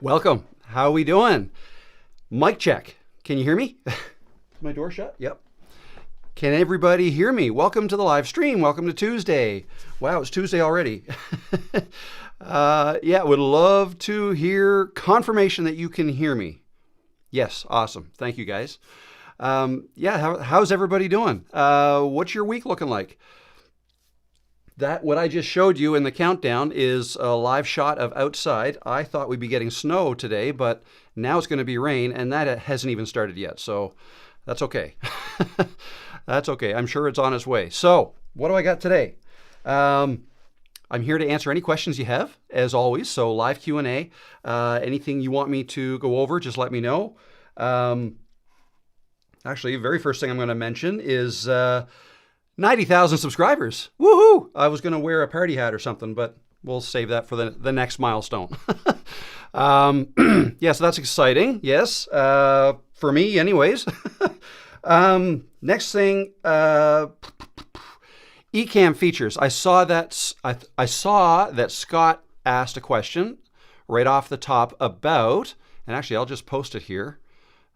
Welcome. How we doing? Mic check. Can you hear me? Is my door shut? Yep. Can everybody hear me? Welcome to the live stream. Welcome to Tuesday. Wow, it's Tuesday already. Yeah, would love to hear confirmation that you can hear me. Yes, awesome. Thank you, guys. Yeah, how's everybody doing? What's your week looking like? What I just showed you in the countdown is a live shot of outside. I thought we'd be getting snow today, but now it's going to be rain, and that hasn't even started yet, so that's okay. That's okay. I'm sure it's on its way. So, what do I got today? I'm here to answer any questions you have, as always, so live Q&A. Anything you want me to go over, just let me know. Actually, the very first thing I'm going to mention is 90,000 subscribers. Woohoo! I was going to wear a party hat or something, but we'll save that for the next milestone. Yeah, so that's exciting. Yes, for me anyways. Next thing, Ecam features. I saw that Scott asked a question right off the top about, and actually I'll just post it here.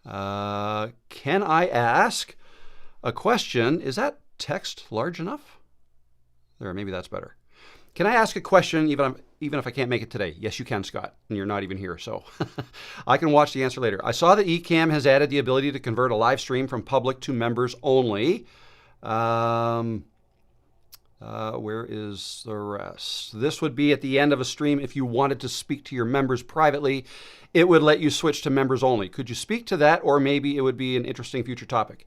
Can I ask a question? Is that text large enough? There, maybe that's better. Can I ask a question even if I can't make it today? Yes, you can, Scott, and you're not even here, so I can watch the answer later. I saw that Ecam has added the ability to convert a live stream from public to members only. Where is the rest? This would be at the end of a stream. If you wanted to speak to your members privately, it would let you switch to members only. Could you speak to that, or maybe it would be an interesting future topic?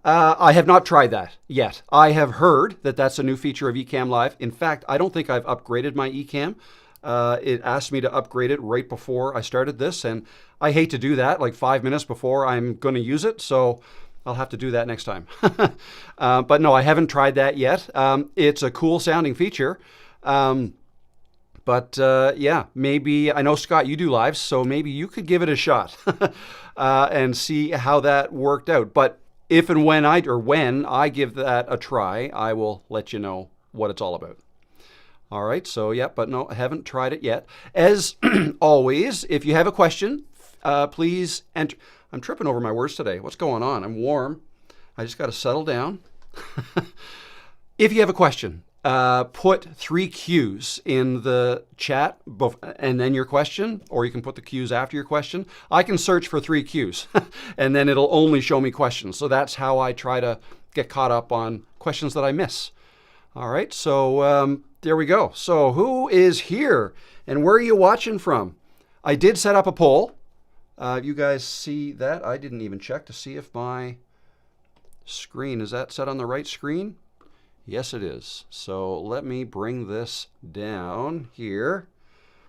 I have not tried that yet. I have heard that that's a new feature of Ecam Live. In fact, I don't think I've upgraded my Ecam. It asked me to upgrade it right before I started this, and I hate to do that like 5 minutes before I'm going to use it, so I'll have to do that next time. But no, I haven't tried that yet. It's a cool sounding feature. Yeah, maybe, I know, Scott, you do lives, so maybe you could give it a shot and see how that worked out. But if and when I give that a try, I will let you know what it's all about. All right, so yeah, but no, I haven't tried it yet. As always, if you have a question, please enter. I'm tripping over my words today. What's going on? I'm warm. I just got to settle down. If you have a question, put 3 Qs in the chat and then your question, or you can put the Qs after your question. I can search for 3 Qs and then it'll only show me questions. So that's how I try to get caught up on questions that I miss. All right, so there we go. So who is here and where are you watching from? I did set up a poll. You guys see that? I didn't even check to see if my screen, is that set on the right screen? Yes, it is. So let me bring this down here.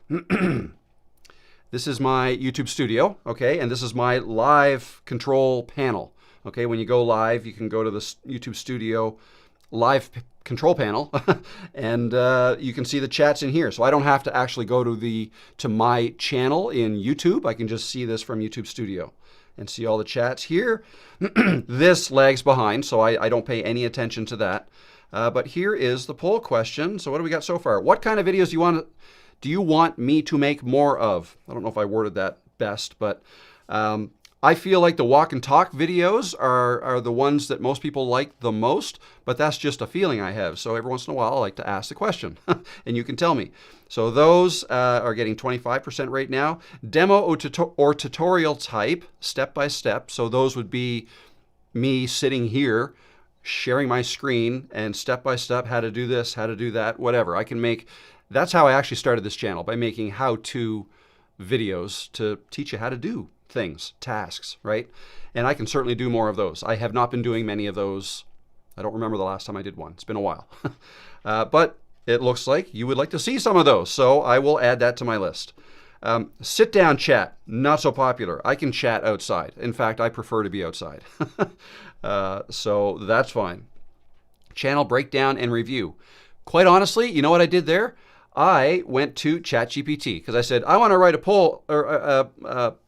This is my YouTube studio, okay? And this is my live control panel, okay? When you go live, you can go to the YouTube studio live control panel and you can see the chats in here. So I don't have to actually go to my channel in YouTube. I can just see this from YouTube Studio and see all the chats here. This lags behind, so I don't pay any attention to that. But here is the poll question. So what do we got so far? What kind of videos do you want me to make more of? I don't know if I worded that best, but I feel like the walk and talk videos are the ones that most people like the most, but that's just a feeling I have. So every once in a while, I like to ask the question, and you can tell me. So those are getting 25% right now. Demo or tutorial type, step by step. So those would be me sitting here, sharing my screen and step by step how to do this, how to do that, whatever. That's how I actually started this channel, by making how-to videos to teach you how to do things, tasks, right? And I can certainly do more of those. I have not been doing many of those. I don't remember the last time I did one. It's been a while. But it looks like you would like to see some of those, so I will add that to my list. Sit down chat, not so popular. I can chat outside. In fact, I prefer to be outside. So that's fine. Channel breakdown and review. Quite honestly, you know what I did there? I went to ChatGPT because I said, I want to write a poll or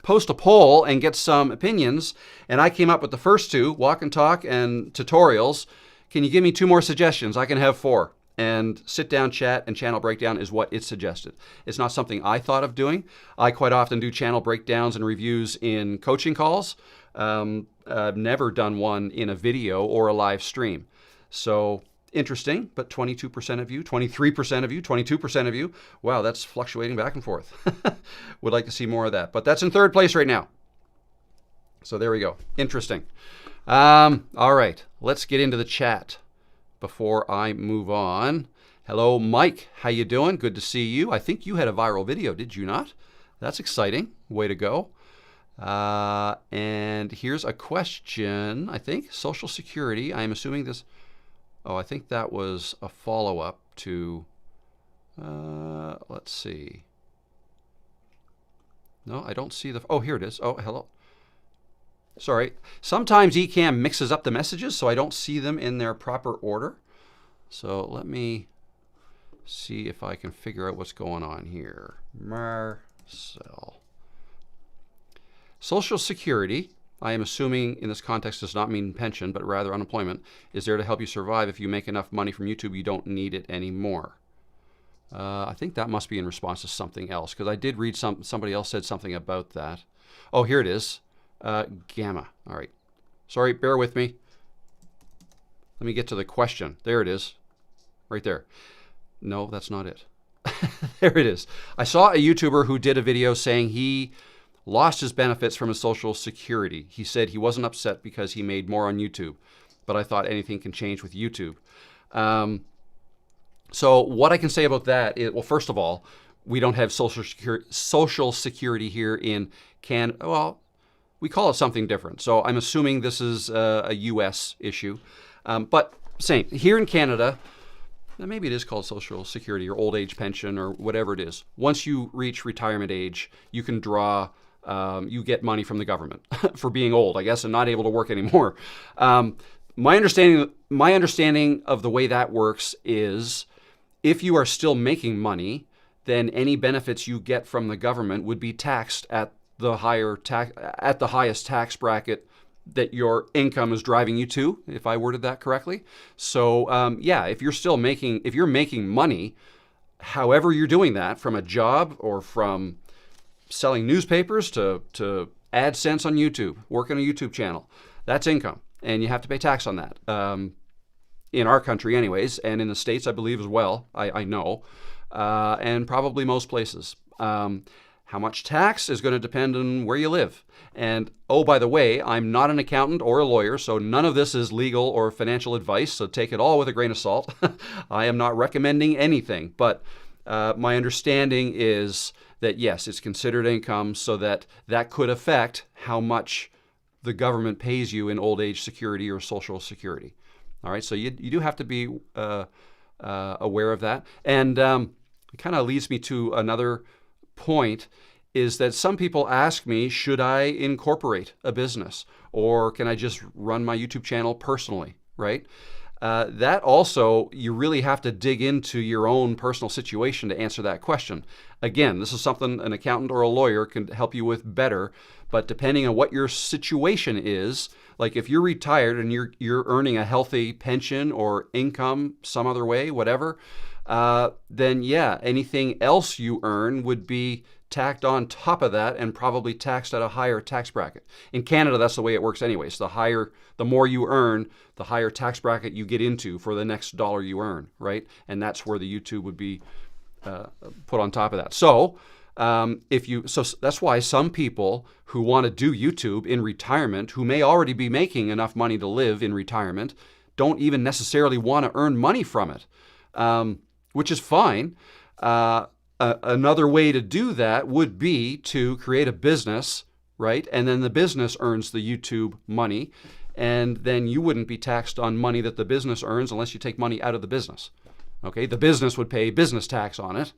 post a poll and get some opinions. And I came up with the first 2, walk and talk and tutorials. Can you give me 2 more suggestions? I can have 4. and sit-down chat and channel breakdown is what it suggested. It's not something I thought of doing. I quite often do channel breakdowns and reviews in coaching calls. I've never done one in a video or a live stream. So interesting, but 22% of you, 23% of you, 22% of you, wow, that's fluctuating back and forth. Would like to see more of that, but that's in third place right now. So there we go. Interesting. All right, let's get into the chat before I move on. Hello, Mike. How you doing? Good to see you. I think you had a viral video, did you not? That's exciting. Way to go. And here's a question, I think. Social Security. I'm assuming this... Oh, I think that was a follow-up to... let's see. No, I don't see the... Oh, here it is. Oh, hello. Sorry. Sometimes Ecam mixes up the messages, so I don't see them in their proper order. So let me see if I can figure out what's going on here. Marcel. Social Security, I am assuming in this context does not mean pension, but rather unemployment, is there to help you survive. If you make enough money from YouTube, you don't need it anymore. I think that must be in response to something else, because I did read somebody else said something about that. Oh, here it is. Gamma. All right. Sorry, bear with me. Let me get to the question. There it is. Right there. No, that's not it. There it is. I saw a YouTuber who did a video saying he lost his benefits from his Social Security. He said he wasn't upset because he made more on YouTube, but I thought anything can change with YouTube. So what I can say about that is, well, first of all, we don't have Social Security here in Canada. Well, we call it something different. So I'm assuming this is a U.S. issue. But same, here in Canada, maybe it is called Social Security or old age pension or whatever it is. Once you reach retirement age, you can draw, you get money from the government for being old, I guess, and not able to work anymore. My understanding of the way that works is if you are still making money, then any benefits you get from the government would be taxed at the highest tax bracket that your income is driving you to, if I worded that correctly. So yeah, if you're making money, however you're doing that, from a job or from selling newspapers to AdSense on YouTube, working a YouTube channel, that's income, and you have to pay tax on that. In our country anyways, and in the States, I believe as well, I know, and probably most places. How much tax is going to depend on where you live. And oh, by the way, I'm not an accountant or a lawyer, so none of this is legal or financial advice, so take it all with a grain of salt. I am not recommending anything, but my understanding is that yes, it's considered income, so that could affect how much the government pays you in old age security or Social Security. All right, so you do have to be aware of that. And it kind of leads me to another point, is that some people ask me, should I incorporate a business, or can I just run my YouTube channel personally, right? That also, you really have to dig into your own personal situation to answer that question. Again, this is something an accountant or a lawyer can help you with better, but depending on what your situation is, like if you're retired and you're earning a healthy pension or income some other way, whatever, then yeah, anything else you earn would be tacked on top of that and probably taxed at a higher tax bracket. In Canada, that's the way it works anyways. The more you earn, the higher tax bracket you get into for the next dollar you earn, right? And that's where the YouTube would be put on top of that. So so that's why some people who want to do YouTube in retirement, who may already be making enough money to live in retirement, don't even necessarily want to earn money from it. Which is fine. Another way to do that would be to create a business, right? And then the business earns the YouTube money, and then you wouldn't be taxed on money that the business earns unless you take money out of the business. Okay, the business would pay business tax on it.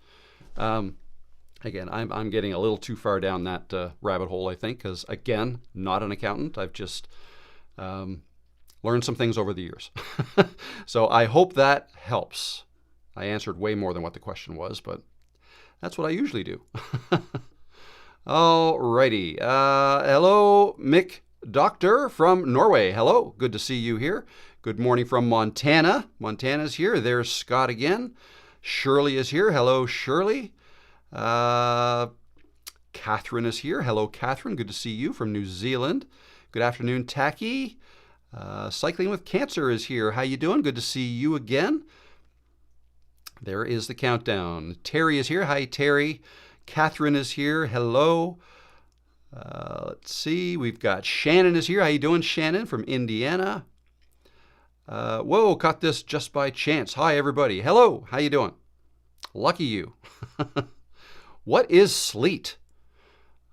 Again, I'm getting a little too far down that rabbit hole, I think, because again, not an accountant. I've just learned some things over the years. So I hope that helps. I answered way more than what the question was, but that's what I usually do. Alrighty. Hello, Mick Doctor from Norway. Hello. Good to see you here. Good morning from Montana. Montana's here. There's Scott again. Shirley is here. Hello, Shirley. Catherine is here. Hello, Catherine. Good to see you from New Zealand. Good afternoon, Tacky. Cycling with Cancer is here. How you doing? Good to see you again. There is the countdown. Terry is here. Hi, Terry. Catherine is here. Hello. Let's see. We've got Shannon is here. How you doing, Shannon from Indiana? Whoa, caught this just by chance. Hi, everybody. Hello. How you doing? Lucky you. What is sleet?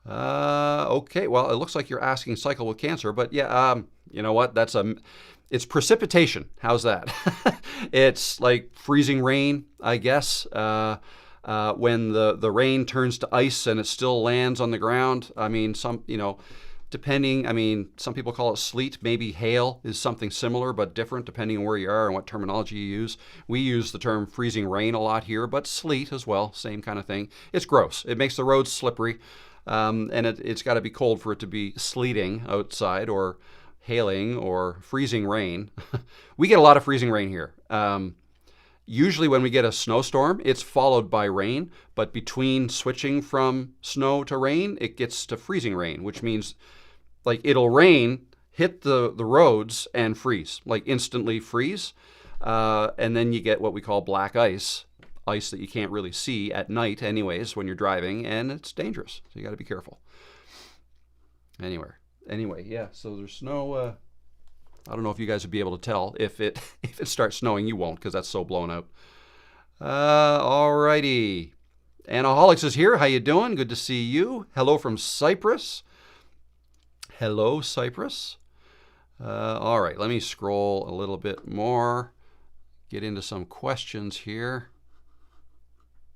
Okay. Well, it looks like you're asking Cycle with Cancer, but yeah, you know what? It's precipitation. How's that? It's like freezing rain, I guess. When the rain turns to ice and it still lands on the ground. I mean, some people call it sleet. Maybe hail is something similar but different depending on where you are and what terminology you use. We use the term freezing rain a lot here, but sleet as well, same kind of thing. It's gross. It makes the roads slippery, and it's got to be cold for it to be sleeting outside or hailing or freezing rain. We get a lot of freezing rain here. Usually when we get a snowstorm, it's followed by rain, but between switching from snow to rain, it gets to freezing rain, which means like it'll rain, hit the roads and freeze, like instantly freeze. And then you get what we call black ice that you can't really see at night anyways when you're driving, and it's dangerous. So you got to be careful. Anyway, yeah, so there's no... I don't know if you guys would be able to tell. If it starts snowing, you won't because that's so blown out. Alrighty. Anaholics is here. How you doing? Good to see you. Hello from Cyprus. Hello, Cyprus. All right, let me scroll a little bit more. Get into some questions here.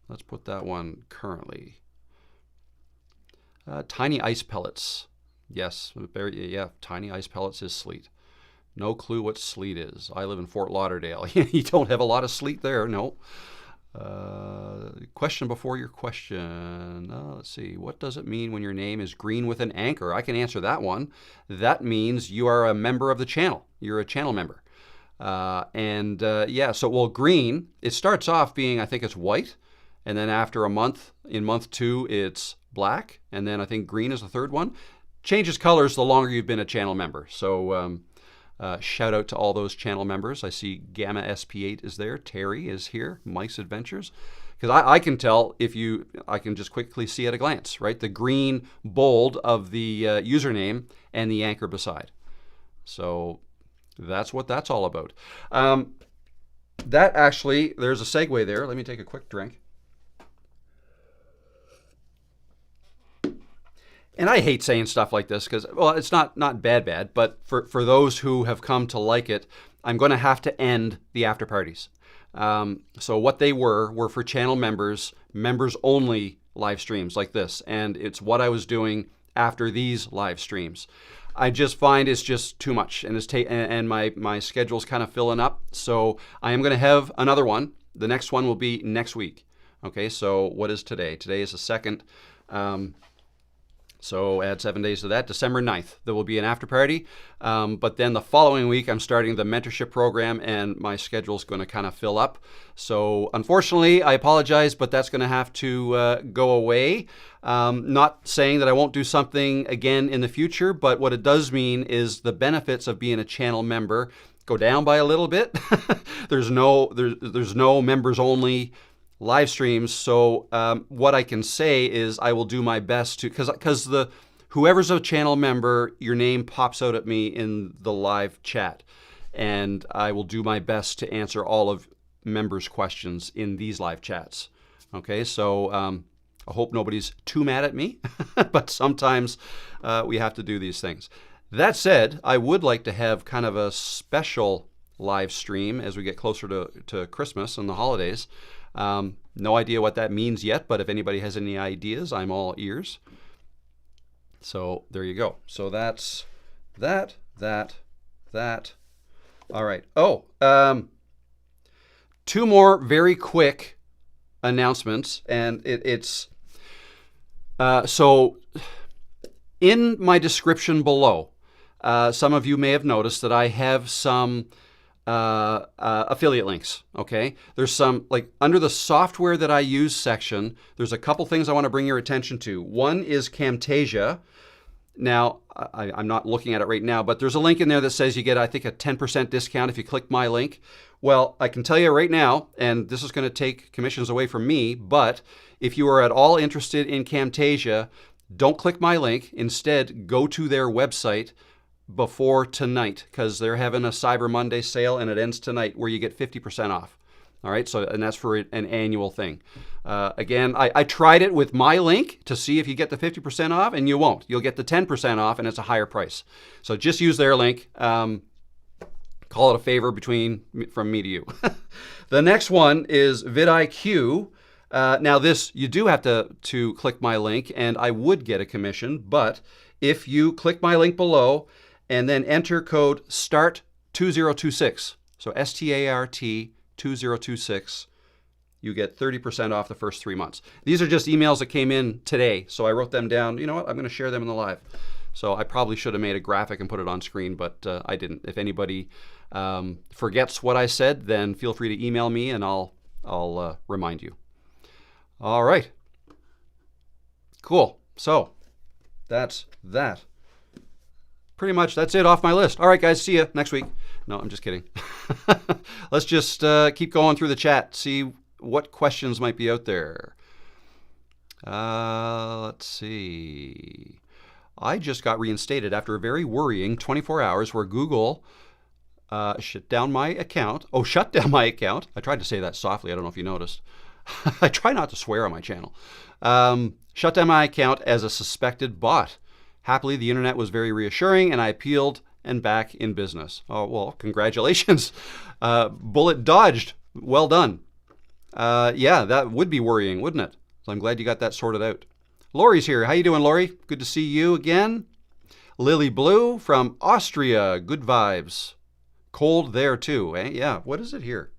Let's put that one currently. Tiny ice pellets. Yes, yeah, tiny ice pellets is sleet. No clue what sleet is. I live in Fort Lauderdale. You don't have a lot of sleet there, no. Question before your question. Let's see. What does it mean when your name is green with an anchor? I can answer that one. That means you are a member of the channel. You're a channel member. Yeah, so well, green, it starts off being, I think it's white. And then after a month, in month 2, it's black. And then I think green is the third one. Changes colors the longer you've been a channel member. So, shout out to all those channel members. I see Gamma SP8 is there. Terry is here. Mike's Adventures. Because I can tell I can just quickly see at a glance, right? The green bold of the username and the anchor beside. So that's what that's all about. That actually, there's a segue there. Let me take a quick drink. And I hate saying stuff like this because, well, it's not bad, but for those who have come to like it, I'm going to have to end the after parties. So what they were for channel members only live streams like this. And it's what I was doing after these live streams. I just find it's just too much, and and my schedule's kind of filling up. So I am going to have another one. The next one will be next week. Okay, so what is today? Today is the 2nd. So add 7 days to that. December 9th, there will be an after party. But then the following week, I'm starting the mentorship program, and my schedule is going to kind of fill up. So unfortunately, I apologize, but that's going to have to go away. Not saying that I won't do something again in the future, but what it does mean is the benefits of being a channel member go down by a little bit. There's no members only live streams. So what I can say is I will do my best to, because whoever's a channel member, your name pops out at me in the live chat, and I will do my best to answer all of members' questions in these live chats. Okay, so I hope nobody's too mad at me, but sometimes we have to do these things. That said, I would like to have kind of a special live stream as we get closer to Christmas and the holidays. No idea what that means yet, but if anybody has any ideas, I'm all ears. So there you go. So that's that. All right. Oh, 2 more very quick announcements, and it's so in my description below, some of you may have noticed that I have some affiliate links, okay? There's some, like under the software that I use section, there's a couple things I want to bring your attention to. One is Camtasia. Now, I'm not looking at it right now, but there's a link in there that says you get, I think, a 10% discount if you click my link. Well, I can tell you right now, and this is going to take commissions away from me, but if you are at all interested in Camtasia, don't click my link. Instead, go to their website before tonight, because they're having a Cyber Monday sale and it ends tonight where you get 50% off. All right, so, and that's for an annual thing. Again, I tried it with my link to see if you get the 50% off, and you won't. You'll get the 10% off, and it's a higher price. So just use their link. Call it a favor from me to you. The next one is vidIQ. Now this, you do have to click my link, and I would get a commission, but if you click my link below and then enter code START2026, so START 2026, you get 30% off the first 3 months. These are just emails that came in today, so I wrote them down. You know what? I'm going to share them in the live. So I probably should have made a graphic and put it on screen, but I didn't. If anybody forgets what I said, then feel free to email me and I'll remind you. All right. Cool. So that's that. Pretty much that's it off my list. All right, guys. See you next week. No, I'm just kidding. Let's just keep going through the chat, see what questions might be out there. Let's see. I just got reinstated after a very worrying 24 hours where Google shut down my account. Oh, shut down my account. I tried to say that softly. I don't know if you noticed. I try not to swear on my channel. Shut down my account as a suspected bot. Happily, the internet was very reassuring, and I appealed and back in business. Oh, well, congratulations. Bullet dodged. Well done. Yeah, that would be worrying, wouldn't it? So I'm glad you got that sorted out. Lori's here. How you doing, Lori? Good to see you again. Lily Blue from Austria. Good vibes. Cold there too, eh? Yeah, what is it here?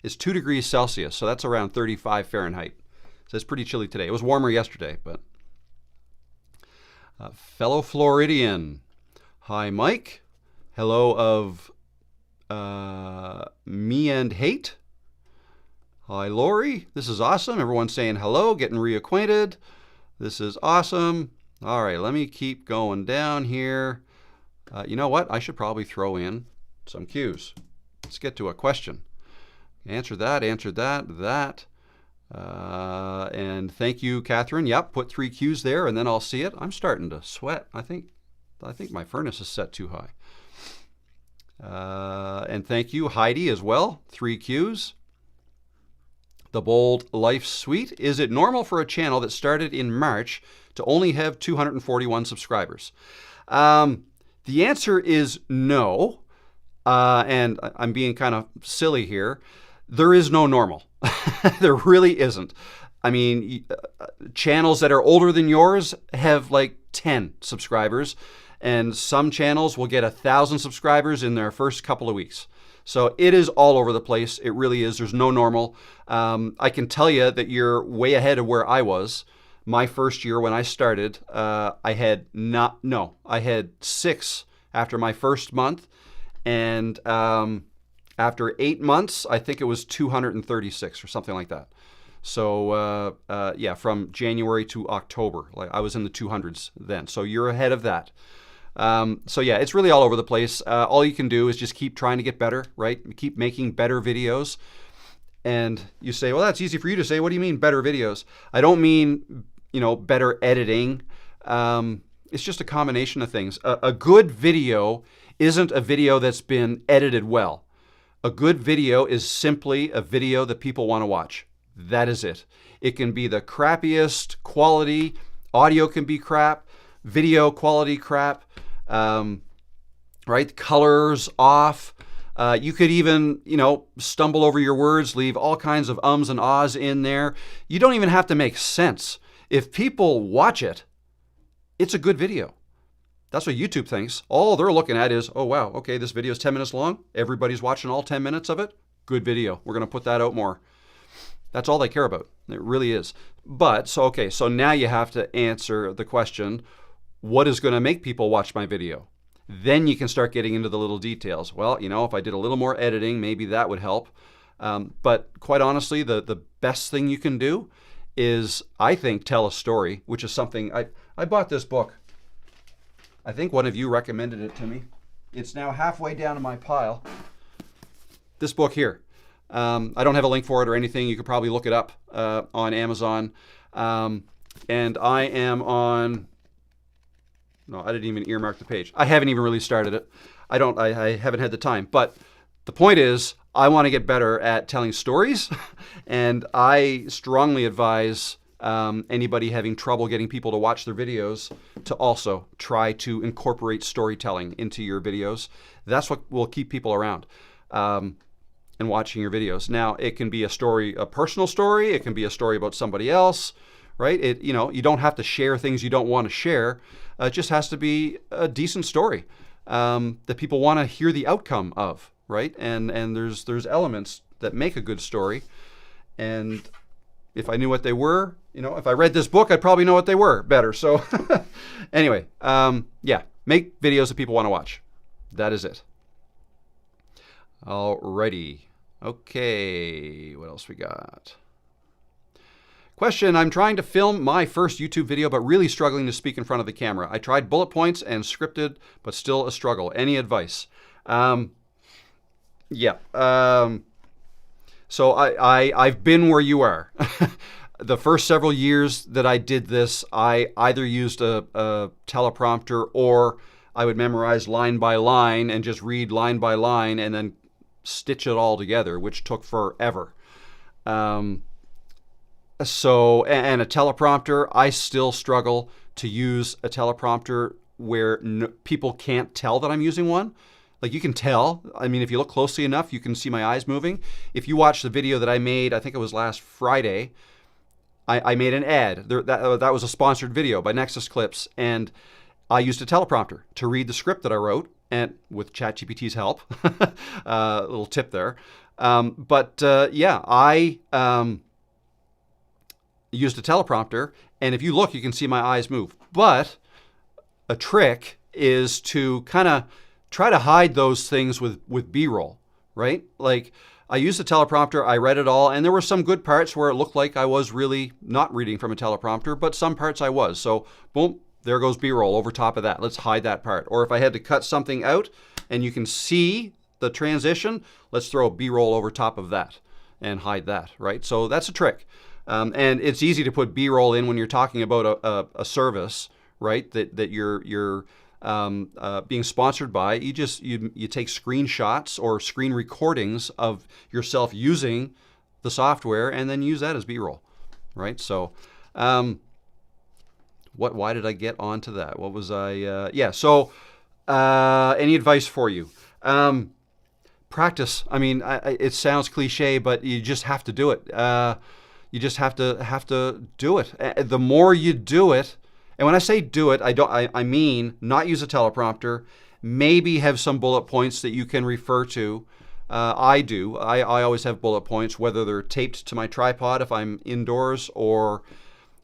It's 2 degrees Celsius, so that's around 35 Fahrenheit. So it's pretty chilly today. It was warmer yesterday, but... fellow Floridian. Hi, Mike. Hello of me and hate. Hi, Lori. This is awesome. Everyone's saying hello, getting reacquainted. This is awesome. All right, let me keep going down here. You know what? I should probably throw in some cues. Let's get to a question. Answer that, that. And thank you, Catherine. Yep, put 3 cues there, and then I'll see it. I'm starting to sweat. I think my furnace is set too high. And thank you, Heidi, as well. 3 cues. The Bold Life Suite. Is it normal for a channel that started in March to only have 241 subscribers? The answer is no. And I'm being kind of silly here. There is no normal. There really isn't. I mean, channels that are older than yours have like 10 subscribers, and some channels will get 1,000 subscribers in their first couple of weeks. So it is all over the place. It really is. There's no normal. I can tell you that you're way ahead of where I was. My first year when I started, I had 6 after my first month, and after 8 months, I think it was 236 or something like that. So yeah, from January to October, like I was in the 200s then. So you're ahead of that. So yeah, it's really all over the place. All you can do is just keep trying to get better, right? Keep making better videos. And you say, well, that's easy for you to say. What do you mean better videos? I don't mean, better editing. It's just a combination of things. A good video isn't a video that's been edited well. A good video is simply a video that people want to watch. That is it. It can be the crappiest quality. Audio can be crap. Video quality crap. Right? Colors off. You could even, stumble over your words, leave all kinds of ums and ahs in there. You don't even have to make sense. If people watch it, it's a good video. That's what YouTube thinks. All they're looking at is, oh, wow, okay, this video is 10 minutes long. Everybody's watching all 10 minutes of it. Good video. We're going to put that out more. That's all they care about. It really is. But, so now you have to answer the question, what is going to make people watch my video? Then you can start getting into the little details. Well, you know, if I did a little more editing, maybe that would help. But quite honestly, the best thing you can do is, I think, tell a story, which is something, I bought this book. I think one of you recommended it to me. It's now halfway down in my pile. This book here. I don't have a link for it or anything. You could probably look it up on Amazon. And I am on, no, I didn't even earmark the page. I haven't even really started it. I haven't had the time. But the point is, I want to get better at telling stories. And I strongly advise anybody having trouble getting people to watch their videos to also try to incorporate storytelling into your videos. That's what will keep people around and watching your videos. Now, it can be a story, a personal story. It can be a story about somebody else, right? You know, you don't have to share things you don't want to share. It just has to be a decent story that people want to hear the outcome of, right? And there's elements that make a good story. And if I knew what they were, you know, if I read this book, I'd probably know what they were better. So anyway, yeah, make videos that people want to watch. That is it. Alrighty. Okay, what else we got? Question, I'm trying to film my first YouTube video, but really struggling to speak in front of the camera. I tried bullet points and scripted, but still a struggle. Any advice? Yeah. So I've been where you are. The first several years that I did this, I either used a teleprompter, or I would memorize line by line and just read line by line and then stitch it all together, which took forever. So, and a teleprompter, I still struggle to use a teleprompter where people can't tell that I'm using one. Like, you can tell. I mean, if you look closely enough, you can see my eyes moving. If you watch the video that I made, I think it was last Friday, I made an ad. That was a sponsored video by Nexus Clips, and I used a teleprompter to read the script that I wrote, and with ChatGPT's help. A little tip there. Yeah, I used a teleprompter, and if you look, you can see my eyes move. But a trick is to kind of try to hide those things with B-roll, right? Like, I used a teleprompter, I read it all, and there were some good parts where it looked like I was really not reading from a teleprompter, but some parts I was. So, boom, there goes B-roll over top of that. Let's hide that part. Or if I had to cut something out and you can see the transition, let's throw B-roll over top of that and hide that, right? So that's a trick. And it's easy to put B-roll in when you're talking about a service, right? That you're being sponsored by. You take screenshots or screen recordings of yourself using the software and then use that as B-roll, right? So, why did I get onto that? What was I? Yeah. So, any advice for you? Practice. I mean, it sounds cliche, but you just have to do it. You just have to do it. The more you do it, and when I say do it, I mean not use a teleprompter. Maybe have some bullet points that you can refer to. I do. I always have bullet points, whether they're taped to my tripod if I'm indoors, or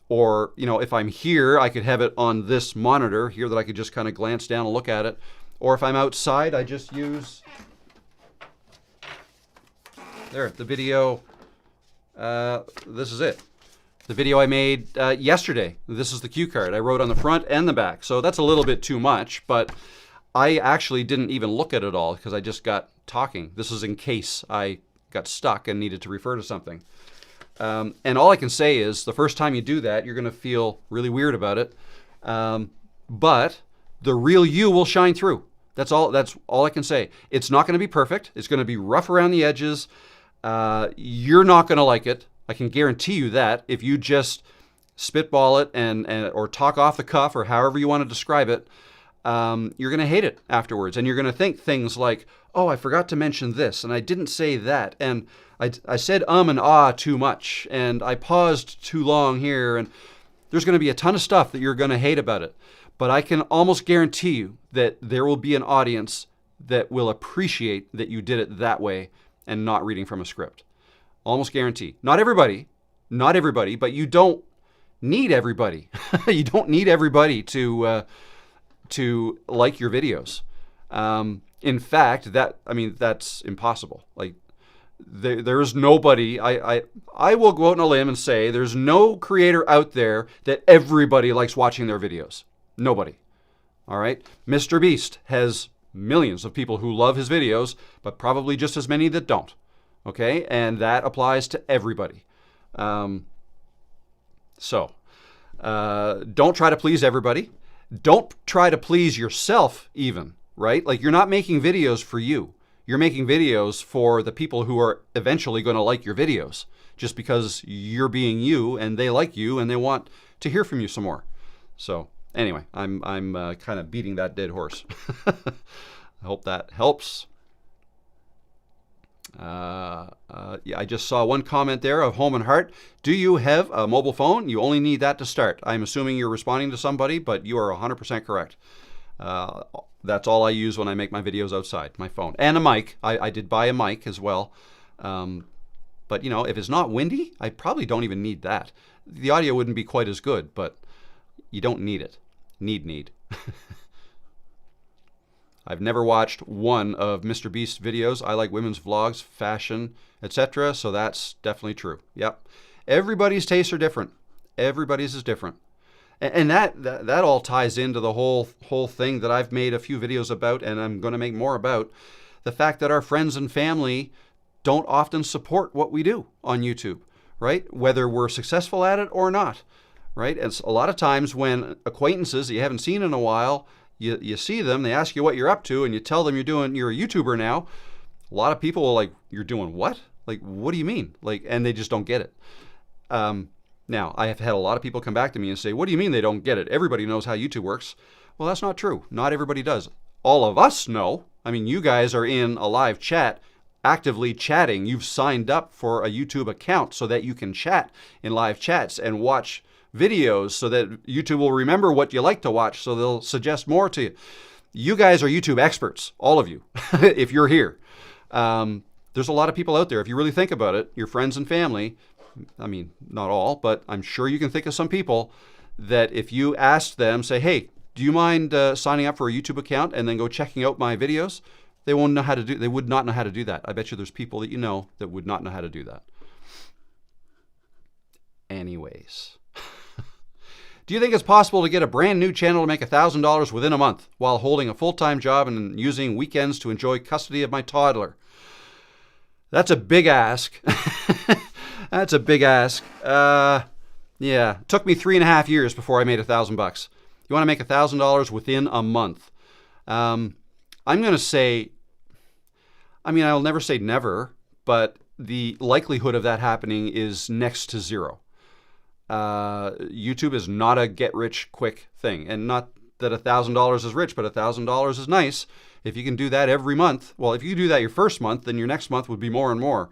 you know, if I'm here, I could have it on this monitor here that I could just kind of glance down and look at it. Or if I'm outside, I just use there the video. This is it. The video I made yesterday. This is the cue card I wrote on the front and the back. So that's a little bit too much, but I actually didn't even look at it all because I just got talking. This is in case I got stuck and needed to refer to something. And all I can say is the first time you do that, you're going to feel really weird about it. But the real you will shine through. That's all I can say. It's not going to be perfect. It's going to be rough around the edges. You're not going to like it. I can guarantee you that if you just spitball it or talk off the cuff or however you want to describe it, you're going to hate it afterwards. And you're going to think things like, oh, I forgot to mention this, and I didn't say that, and I said and ah too much, and I paused too long here, and there's going to be a ton of stuff that you're going to hate about it. But I can almost guarantee you that there will be an audience that will appreciate that you did it that way and not reading from a script. Almost guarantee. Not everybody, but you don't need everybody. You don't need everybody to like your videos. In fact, that's impossible. Like, there is nobody. I will go out on a limb and say there's no creator out there that everybody likes watching their videos. Nobody. All right. Mr. Beast has millions of people who love his videos, but probably just as many that don't. Okay, and that applies to everybody. Don't try to please everybody. Don't try to please yourself even, right? Like, you're not making videos for you. You're making videos for the people who are eventually going to like your videos just because you're being you and they like you and they want to hear from you some more. So anyway, I'm kind of beating that dead horse. I hope that helps. Yeah, I just saw one comment there of Home and Heart. Do you have a mobile phone? You only need that to start. I'm assuming you're responding to somebody, but you are 100% correct. That's all I use when I make my videos outside, my phone. And a mic. I did buy a mic as well. But, if it's not windy, I probably don't even need that. The audio wouldn't be quite as good, but you don't need it. Need. I've never watched one of Mr. Beast's videos. I like women's vlogs, fashion, etc. So that's definitely true. Yep. Everybody's tastes are different. Everybody's is different. And that all ties into the whole thing that I've made a few videos about, and I'm going to make more about, the fact that our friends and family don't often support what we do on YouTube, right? Whether we're successful at it or not, right? And a lot of times when acquaintances that you haven't seen in a while, you see them, they ask you what you're up to, and you tell them you're a YouTuber now. A lot of people are like, you're doing what? Like, what do you mean? Like, and they just don't get it. Now, I have had a lot of people come back to me and say, what do you mean they don't get it? Everybody knows how YouTube works. Well, that's not true. Not everybody does. All of us know. I mean, you guys are in a live chat, actively chatting. You've signed up for a YouTube account so that you can chat in live chats and watch videos so that YouTube will remember what you like to watch, so they'll suggest more to you. You guys are YouTube experts, all of you, if you're here. There's a lot of people out there, if you really think about it, your friends and family, I mean, not all, but I'm sure you can think of some people that if you asked them, say, hey, do you mind signing up for a YouTube account and then go checking out my videos? They won't know how to do. They would not know how to do that. I bet you there's people that you know that would not know how to do that. Anyways, do you think it's possible to get a brand new channel to make $1,000 within a month while holding a full-time job and using weekends to enjoy custody of my toddler? That's a big ask. That's a big ask. Yeah, it took me 3.5 years before I made $1,000. You want to make $1,000 within a month? I'm going to say, I'll never say never, but the likelihood of that happening is next to zero. YouTube is not a get-rich-quick thing, and not that $1,000 is rich, but $1,000 is nice. If you can do that every month, well, if you do that your first month, then your next month would be more and more.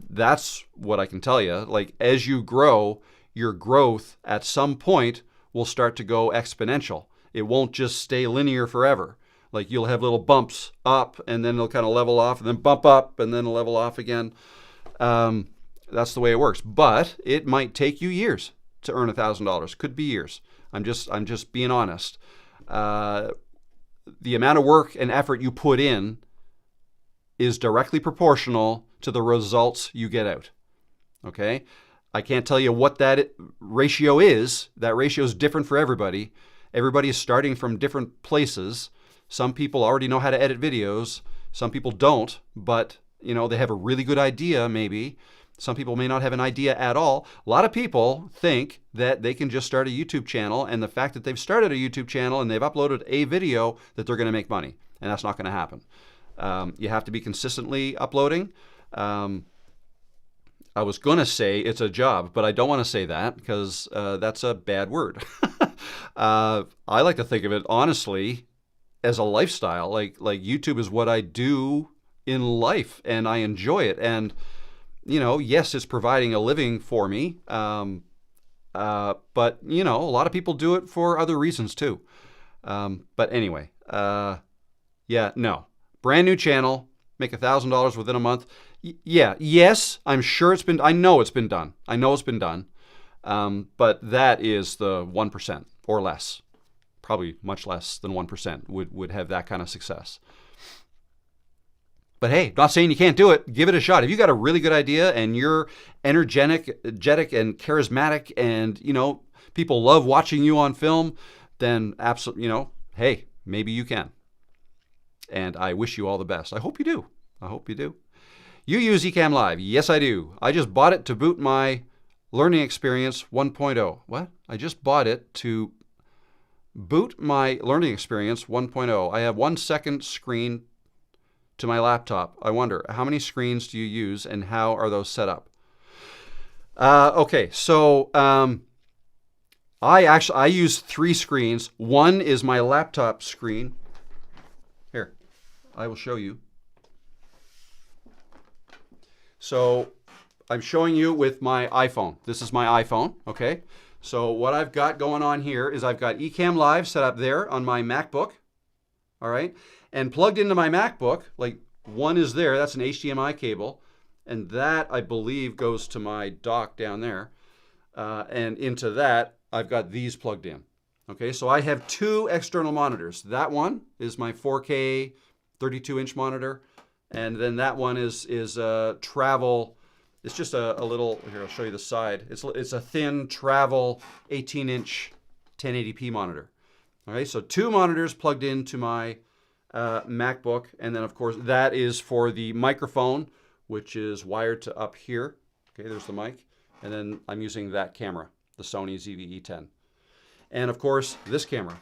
That's what I can tell you. Like, as you grow, your growth at some point will start to go exponential. It won't just stay linear forever. Like, you'll have little bumps up, and then they'll kind of level off, and then bump up, and then level off again. That's the way it works. But it might take you years to earn $1,000. Could be years. I'm just being honest. The amount of work and effort you put in is directly proportional to the results you get out. Okay? I can't tell you what that ratio is. That ratio is different for everybody. Everybody is starting from different places. Some people already know how to edit videos. Some people don't, but they have a really good idea maybe. Some people may not have an idea at all. A lot of people think that they can just start a YouTube channel, and the fact that they've started a YouTube channel and they've uploaded a video, that they're going to make money. And that's not going to happen. You have to be consistently uploading. I was going to say it's a job, but I don't want to say that because that's a bad word. I like to think of it, honestly, as a lifestyle. Like YouTube is what I do in life, and I enjoy it. And, yes, it's providing a living for me. But, a lot of people do it for other reasons too. But anyway, no. Brand new channel, make $1,000 within a month. Yes, I'm sure I know it's been done. But that is the 1% or less. probably much less than 1% would have that kind of success. But hey, not saying you can't do it. Give it a shot. If you got a really good idea and you're energetic and charismatic, and people love watching you on film, then absolutely, hey, maybe you can. And I wish you all the best. I hope you do. I hope you do. You use Ecam Live? Yes, I do. I just bought it to boot my Learning Experience 1.0. What? I just bought it to boot my Learning Experience 1.0. I have 1 second screen to my laptop. I wonder, how many screens do you use and how are those set up? Okay, so I use 3 screens. One is my laptop screen. Here, I will show you. So I'm showing you with my iPhone. This is my iPhone, okay? So what I've got going on here is I've got Ecam Live set up there on my MacBook, all right? And plugged into my MacBook, like one is there, that's an HDMI cable, and that, I believe, goes to my dock down there. And into that, I've got these plugged in. Okay, so I have 2 external monitors. That one is my 4K 32-inch monitor, and then that one is a travel. It's just a little, here, I'll show you the side. It's a thin travel 18-inch 1080p monitor. All right, so 2 monitors plugged into my MacBook, and then of course that is for the microphone, which is wired to up here. Okay, there's the mic, and then I'm using that camera, the Sony ZV-E10, and of course this camera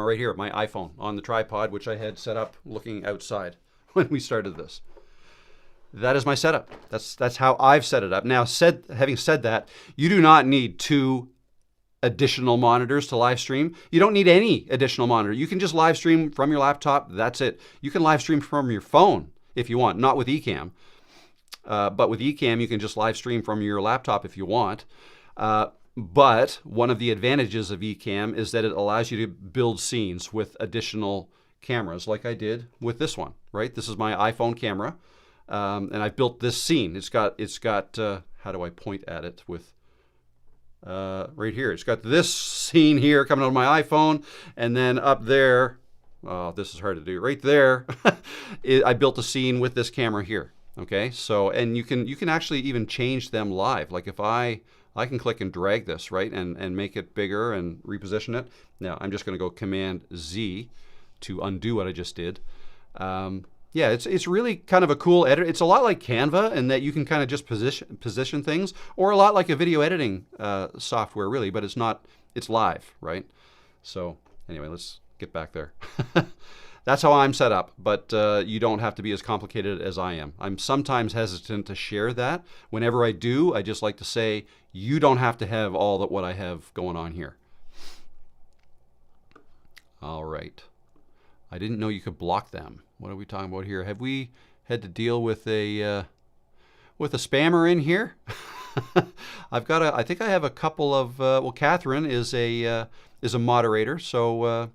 right here, my iPhone on the tripod, which I had set up looking outside when we started this. That is my setup. That's how I've set it up. Now, having said that, you do not need 2 additional monitors to live stream. You don't need any additional monitor. You can just live stream from your laptop. That's it. You can live stream from your phone if you want, not with Ecam. But with Ecam, you can just live stream from your laptop if you want. But one of the advantages of Ecam is that it allows you to build scenes with additional cameras, like I did with this one, right? This is my iPhone camera, and I built this scene. It's got how do I point at it with, right here. It's got this scene here coming out of my iPhone, and then up there, oh, this is hard to do, right there, I built a scene with this camera here. Okay, so, and you can actually even change them live. Like if I can click and drag this, right, and make it bigger and reposition it. Now I'm just going to go Command Z to undo what I just did. Yeah, it's really kind of a cool editor. It's a lot like Canva in that you can kind of just position things, or a lot like a video editing software, really, but it's live, right? So anyway, let's get back there. That's how I'm set up, but you don't have to be as complicated as I am. I'm sometimes hesitant to share that. Whenever I do, I just like to say, you don't have to have all that what I have going on here. All right. I didn't know you could block them. What are we talking about here? Have we had to deal with a spammer in here? I think I have a couple of, well, Catherine is a moderator, so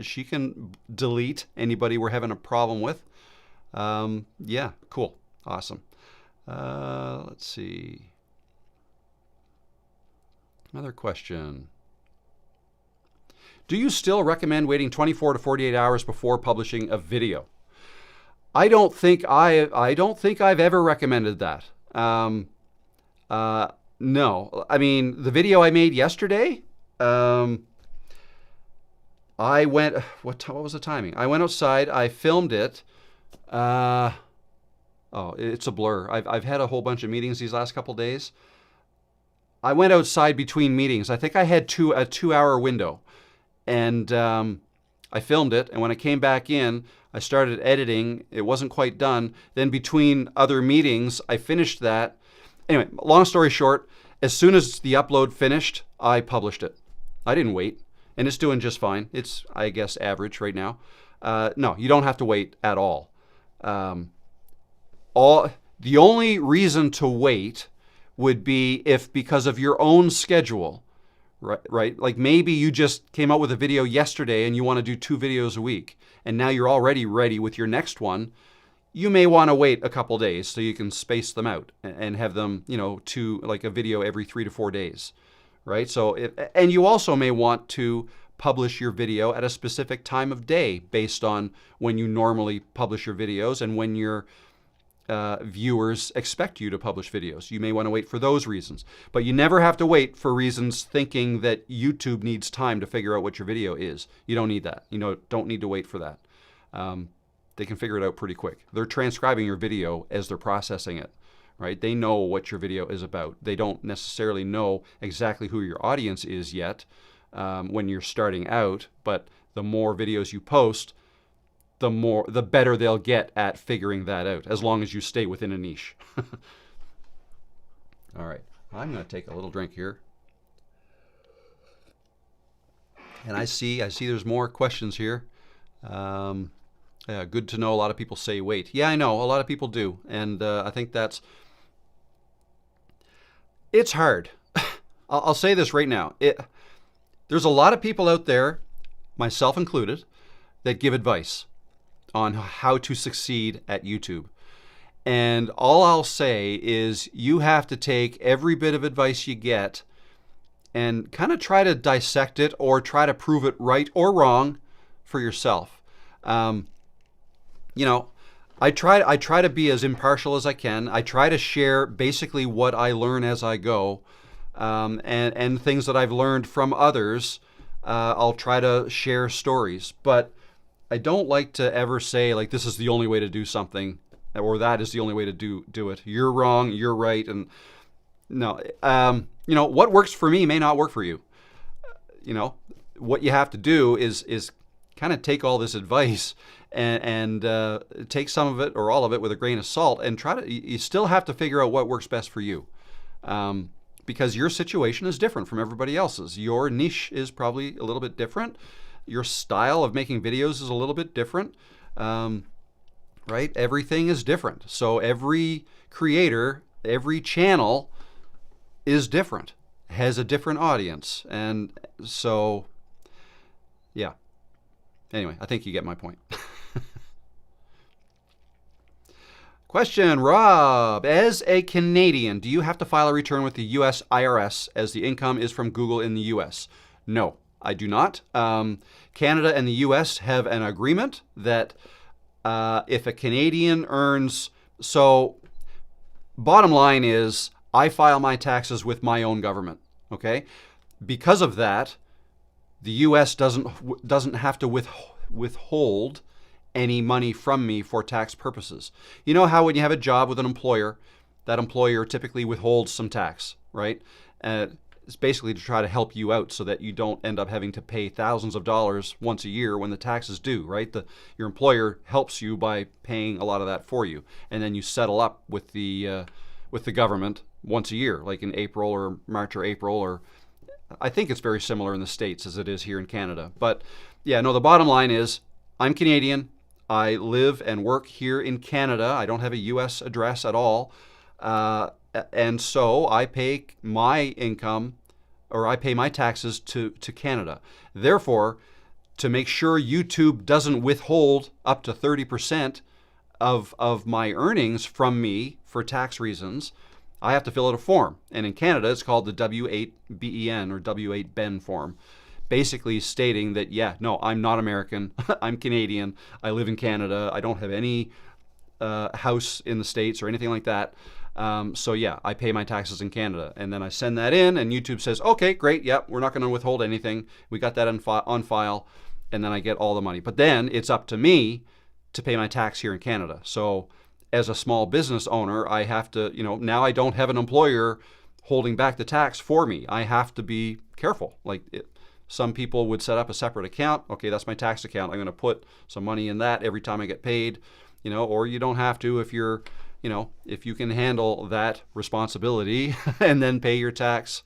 she can delete anybody we're having a problem with. Yeah, cool. Awesome. Let's see. Another question. Do you still recommend waiting 24 to 48 hours before publishing a video? I don't think I've ever recommended that. No. I mean, the video I made yesterday, I went, what was the timing? I went outside, I filmed it. Oh, it's a blur. I've had a whole bunch of meetings these last couple days. I went outside between meetings. I think I had a 2-hour window. And I filmed it, and when I came back in, I started editing. It wasn't quite done. Then between other meetings, I finished that. Anyway, long story short, as soon as the upload finished, I published it. I didn't wait, and it's doing just fine. It's, I guess, average right now. No, you don't have to wait at all. The only reason to wait would be if because of your own schedule. Right? Like maybe you just came out with a video yesterday and you want to do 2 videos a week, and now you're already ready with your next one. You may want to wait a couple days so you can space them out and have them, like a video every 3 to 4 days, right? So, and you also may want to publish your video at a specific time of day based on when you normally publish your videos and when your viewers expect you to publish videos. You may want to wait for those reasons, but you never have to wait for reasons thinking that YouTube needs time to figure out what your video is. You don't need that. You don't need to wait for that. They can figure it out pretty quick. They're transcribing your video as they're processing it, right? They know what your video is about. They don't necessarily know exactly who your audience is yet when you're starting out, but the more videos you post, the better they'll get at figuring that out, as long as you stay within a niche. All right, I'm going to take a little drink here. And I see there's more questions here. Yeah, good to know a lot of people say wait. Yeah, I know, a lot of people do. And I think it's hard. I'll say this right now. There's a lot of people out there, myself included, that give advice on how to succeed at YouTube. And all I'll say is you have to take every bit of advice you get and kind of try to dissect it or try to prove it right or wrong for yourself. I try to be as impartial as I can. I try to share basically what I learn as I go, and things that I've learned from others. I'll try to share stories, but I don't like to ever say like this is the only way to do something, or that is the only way to do it. You're wrong, you're right, and no. What works for me may not work for you. What you have to do is kind of take all this advice and take some of it or all of it with a grain of salt, and you still have to figure out what works best for you. Because your situation is different from everybody else's. Your niche is probably a little bit different. Your style of making videos is a little bit different, right? Everything is different. So every creator, every channel is different, has a different audience. And so, yeah. Anyway, I think you get my point. Question, Rob, as a Canadian, do you have to file a return with the US IRS as the income is from Google in the US? No, I do not. Canada and the US have an agreement that if a Canadian earns, so bottom line is I file my taxes with my own government, okay? Because of that, the US doesn't have to withhold any money from me for tax purposes. You know how when you have a job with an employer, that employer typically withholds some tax, right? It's basically to try to help you out so that you don't end up having to pay thousands of dollars once a year when the tax is due, right? Your employer helps you by paying a lot of that for you, and then you settle up with the government once a year, like in April or March or April, or I think it's very similar in the States as it is here in Canada. But yeah, no, the bottom line is I'm Canadian. I live and work here in Canada. I don't have a US address at all. And so I pay my income, or I pay my taxes to Canada. Therefore, to make sure YouTube doesn't withhold up to 30% of my earnings from me for tax reasons, I have to fill out a form. And in Canada, it's called the W8BEN or W8BEN form, basically stating that, yeah, no, I'm not American. I'm Canadian. I live in Canada. I don't have any house in the States or anything like that. So yeah, I pay my taxes in Canada, and then I send that in, and YouTube says, okay, great, yep, we're not going to withhold anything. We got that on file, and then I get all the money. But then it's up to me to pay my tax here in Canada. So as a small business owner, I have to, now I don't have an employer holding back the tax for me. I have to be careful. Some people would set up a separate account. Okay, that's my tax account. I'm going to put some money in that every time I get paid, or you don't have to if you're, if you can handle that responsibility and then pay your tax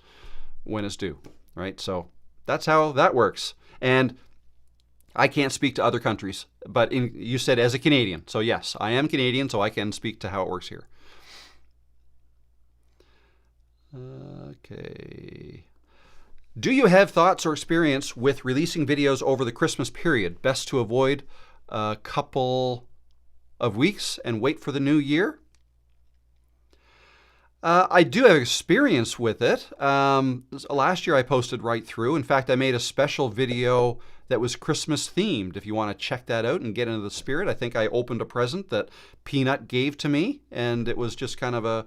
when it's due, right? So that's how that works. And I can't speak to other countries, but you said as a Canadian. So yes, I am Canadian, so I can speak to how it works here. Okay. Do you have thoughts or experience with releasing videos over the Christmas period? Best to avoid a couple of weeks and wait for the new year? I do have experience with it. Last year I posted right through. In fact, I made a special video that was Christmas themed. If you want to check that out and get into the spirit, I think I opened a present that Peanut gave to me, and it was just kind of a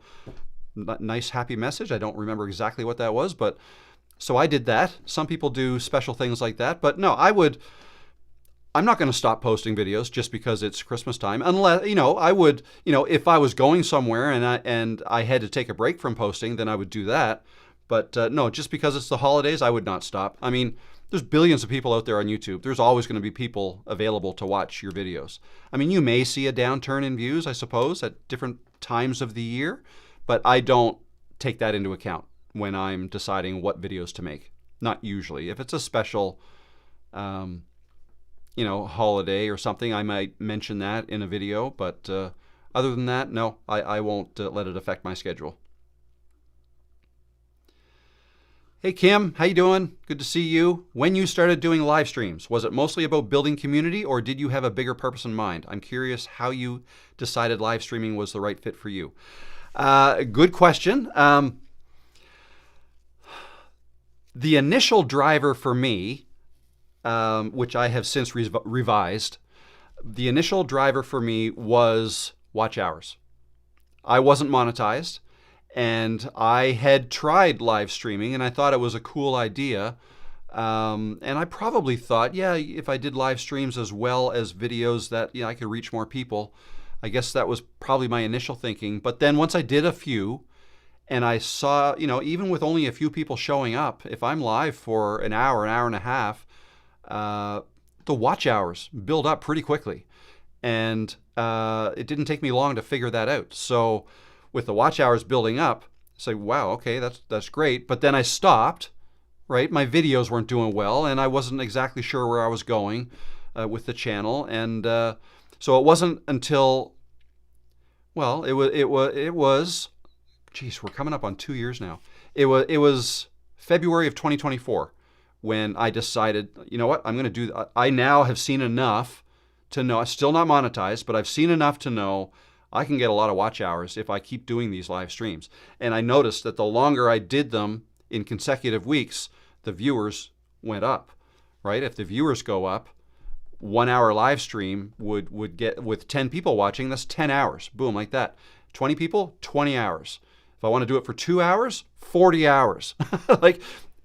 nice, happy message. I don't remember exactly what that was, but so I did that. Some people do special things like that, but no, I'm not going to stop posting videos just because it's Christmas time. Unless, I would, if I was going somewhere and I had to take a break from posting, then I would do that. But no, just because it's the holidays, I would not stop. I mean, there's billions of people out there on YouTube. There's always going to be people available to watch your videos. I mean, you may see a downturn in views, I suppose, at different times of the year, but I don't take that into account when I'm deciding what videos to make. Not usually. If it's a special, holiday or something, I might mention that in a video, but other than that, no, I won't let it affect my schedule. Hey Kim, how you doing? Good to see you. When you started doing live streams, was it mostly about building community or did you have a bigger purpose in mind? I'm curious how you decided live streaming was the right fit for you. Good question. The initial driver for me, which I have since revised, the initial driver for me was watch hours. I wasn't monetized, and I had tried live streaming, and I thought it was a cool idea. And I probably thought, yeah, if I did live streams as well as videos that I could reach more people. I guess that was probably my initial thinking. But then once I did a few, and I saw, even with only a few people showing up, if I'm live for an hour and a half, the watch hours build up pretty quickly. And it didn't take me long to figure that out. So with the watch hours building up, I say, wow, okay, that's great. But then I stopped, right? My videos weren't doing well, and I wasn't exactly sure where I was going with the channel. And so it wasn't until, well, it was, geez, we're coming up on 2 years now. It was February of 2024 when I decided, you know what, I'm going to do that. I now have seen enough to know, still not monetized, but I've seen enough to know I can get a lot of watch hours if I keep doing these live streams. And I noticed that the longer I did them in consecutive weeks, the viewers went up, right? If the viewers go up, 1 hour live stream would get, with 10 people watching, that's 10 hours, boom, like that. 20 people, 20 hours. If I want to do it for 2 hours, 40 hours.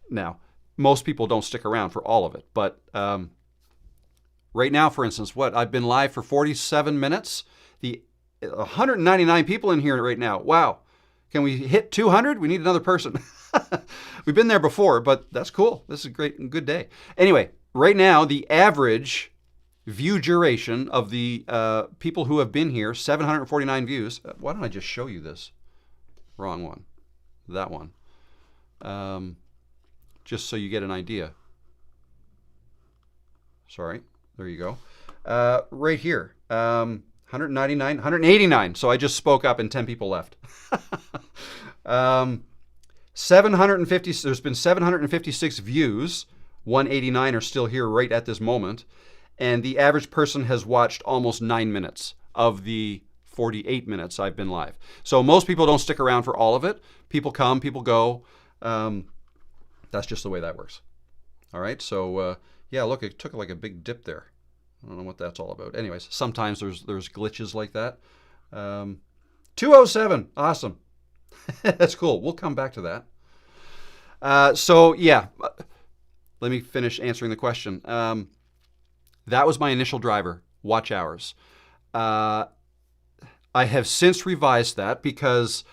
Now, most people don't stick around for all of it, but right now, for instance, I've been live for 47 minutes. The 199 people in here right now. Wow. Can we hit 200? We need another person. We've been there before, but that's cool. This is a good day. Anyway, right now, the average view duration of the people who have been here, 749 views. Why don't I just show you this? Wrong one. That one. Just so you get an idea. Sorry. There you go. Right here. 199, 189. So I just spoke up and 10 people left. 750. There's been 756 views. 189 are still here right at this moment. And the average person has watched almost 9 minutes of the 48 minutes I've been live. So most people don't stick around for all of it. People come, people go. That's just the way that works. All right. So yeah, look, it took like a big dip there. I don't know what that's all about. Anyways, sometimes there's glitches like that. 207. Awesome. That's cool. We'll come back to that. So yeah, let me finish answering the question. That was my initial driver, watch hours. I have since revised that because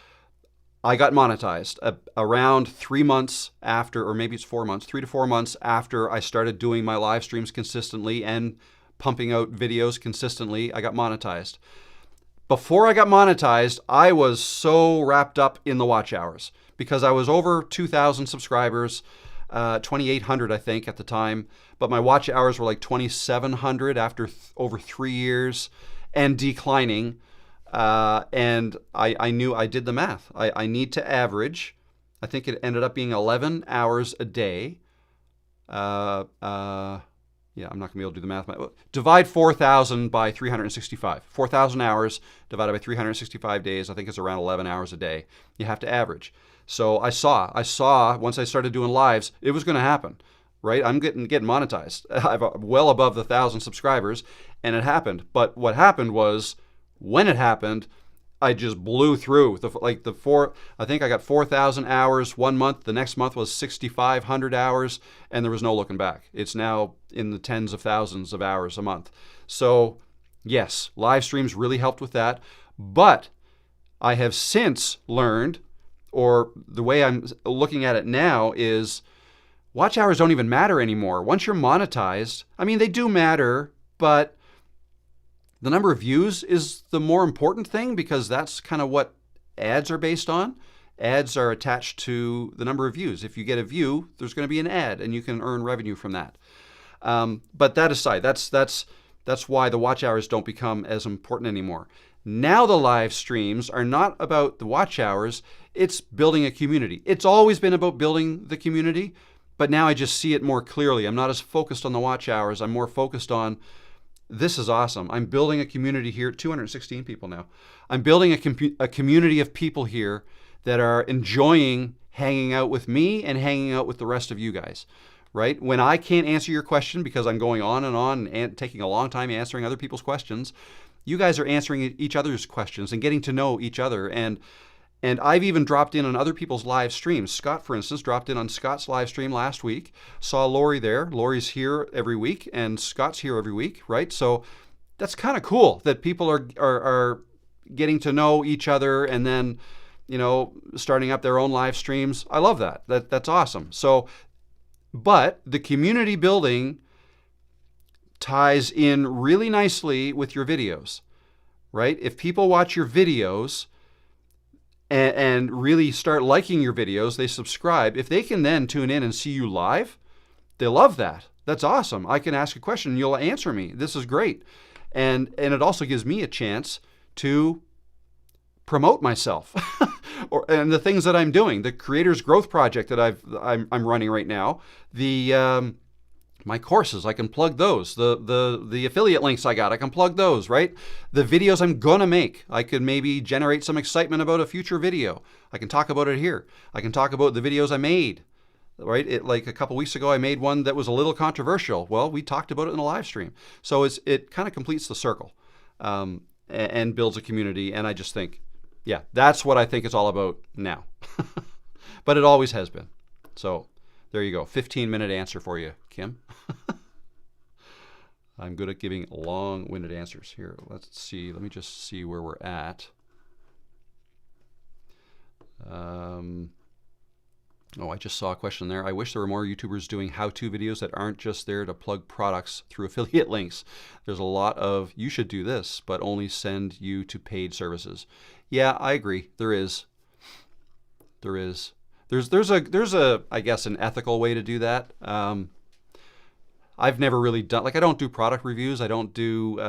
I got monetized around 3 months after, or maybe it's 4 months, 3 to 4 months after I started doing my live streams consistently and pumping out videos consistently. I got monetized. Before I got monetized, I was so wrapped up in the watch hours because I was over 2,000 subscribers, 2,800 I think at the time, but my watch hours were like 2,700 after over 3 years and declining. And I knew, I did the math. I need to average, I think it ended up being 11 hours a day. Yeah, I'm not going to be able to do the math. Divide 4,000 by 365. 4,000 hours divided by 365 days, I think it's around 11 hours a day. You have to average. So I saw once I started doing lives, it was going to happen, right? I'm getting monetized. I'm well above the 1,000 subscribers, and it happened. But what happened was, when it happened, I just blew through. I think I got 4,000 hours one month. The next month was 6,500 hours, and there was no looking back. It's now in the tens of thousands of hours a month. So yes, live streams really helped with that. But I have since learned, or the way I'm looking at it now is, watch hours don't even matter anymore. Once you're monetized, I mean, they do matter, but the number of views is the more important thing, because that's kind of what ads are based on. Ads are attached to the number of views. If you get a view, there's going to be an ad, and you can earn revenue from that. But that aside, that's why the watch hours don't become as important anymore. Now the live streams are not about the watch hours. It's building a community. It's always been about building the community, but now I just see it more clearly. I'm not as focused on the watch hours. I'm more focused on, this is awesome. I'm building a community here, 216 people now. I'm building a community of people here that are enjoying hanging out with me and hanging out with the rest of you guys, right? When I can't answer your question because I'm going on and taking a long time answering other people's questions, you guys are answering each other's questions and getting to know each other. And I've even dropped in on other people's live streams. Scott, for instance, dropped in on Scott's live stream last week. Saw Lori there. Lori's here every week, and Scott's here every week, right? So that's kind of cool that people are getting to know each other, and then, starting up their own live streams. I love that. That's awesome. So, but the community building ties in really nicely with your videos, right? If people watch your videos and really start liking your videos, they subscribe. If they can then tune in and see you live, they love that. That's awesome. I can ask a question and you'll answer me. This is great. And it also gives me a chance to promote myself and the things that I'm doing. The Creators Growth Project that I'm running right now. My courses, I can plug those. The affiliate links I got, I can plug those, right? The videos I'm gonna make, I could maybe generate some excitement about a future video. I can talk about it here. I can talk about the videos I made, right? Like a couple weeks ago, I made one that was a little controversial. Well, we talked about it in a live stream. So it kind of completes the circle and builds a community. And I just think, yeah, that's what I think it's all about now. But it always has been. So there you go. 15-minute answer for you, Kim. I'm good at giving long-winded answers. Here, let's see. Let me just see where we're at. I just saw a question there. I wish there were more YouTubers doing how-to videos that aren't just there to plug products through affiliate links. There's a lot of, you should do this, but only send you to paid services. Yeah, I agree. There is. There's a I guess an ethical way to do that. I've never really done, I don't do product reviews. I don't do,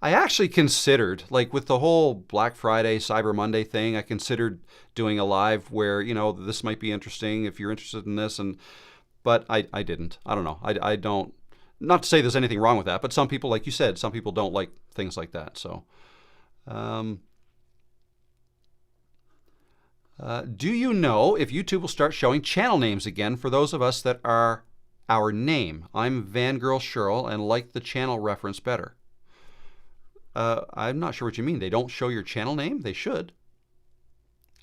I actually considered, with the whole Black Friday, Cyber Monday thing, I considered doing a live where, this might be interesting if you're interested in this, but I didn't. I don't know. I don't, not to say there's anything wrong with that, but some people, like you said, some people don't like things like that. So, do you know if YouTube will start showing channel names again for those of us that are our name? I'm Vangirl Sherrill and like the channel reference better. I'm not sure what you mean. They don't show your channel name? They should.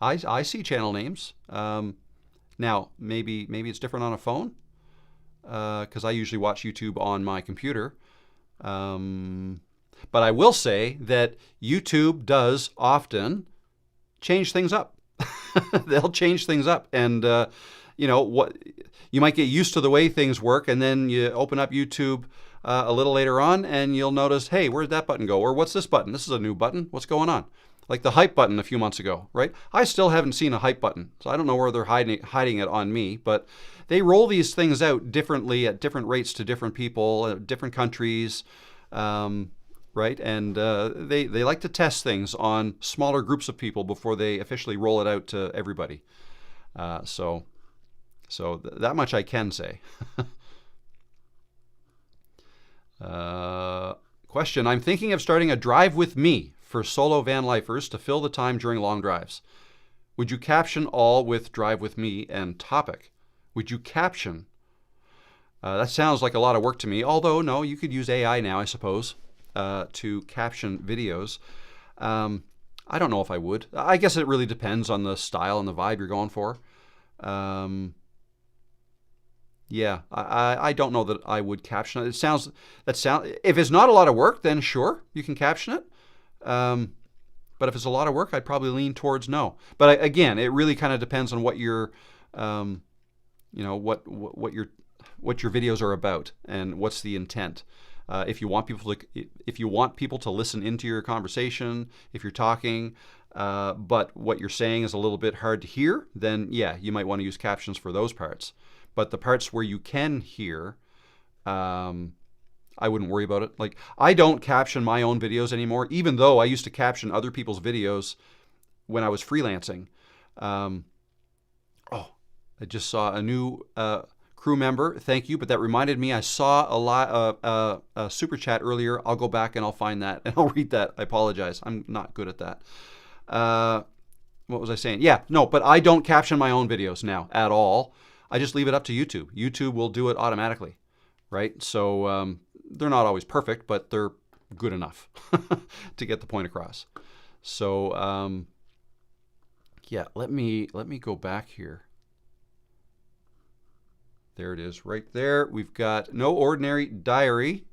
I see channel names. Now, maybe it's different on a phone, because I usually watch YouTube on my computer. But I will say that YouTube does often change things up. They'll change things up, and what you might get used to the way things work, and then you open up YouTube a little later on, and you'll notice, hey, where did that button go? Or what's this button? This is a new button. What's going on? Like the hype button a few months ago, right? I still haven't seen a hype button, so I don't know where they're hiding it on me. But they roll these things out differently at different rates to different people, different countries. Right? And they like to test things on smaller groups of people before they officially roll it out to everybody. So that much I can say. Question, I'm thinking of starting a drive with me for solo van lifers to fill the time during long drives. Would you caption all with drive with me and topic? Would you caption? That sounds like a lot of work to me, although no, you could use AI now, I suppose, to caption videos. I don't know if I would. I guess it really depends on the style and the vibe you're going for. Yeah, I don't know that I would caption it. If it's not a lot of work, then sure, you can caption it. But if it's a lot of work, I'd probably lean towards no. But again, it really kind of depends on what your, what your videos are about and what's the intent. If you want people to listen into your conversation, if you're talking, but what you're saying is a little bit hard to hear, then yeah, you might want to use captions for those parts. But the parts where you can hear, I wouldn't worry about it. Like, I don't caption my own videos anymore, even though I used to caption other people's videos when I was freelancing. I just saw a new crew member. Thank you, but that reminded me I saw a super chat earlier. I'll go back and I'll find that and I'll read that. I apologize. I'm not good at that. What was I saying? Yeah, no, but I don't caption my own videos now at all. I just leave it up to YouTube. YouTube will do it automatically, right? So they're not always perfect, but they're good enough to get the point across. So yeah, let me go back here. There it is right there. We've got No Ordinary Diary.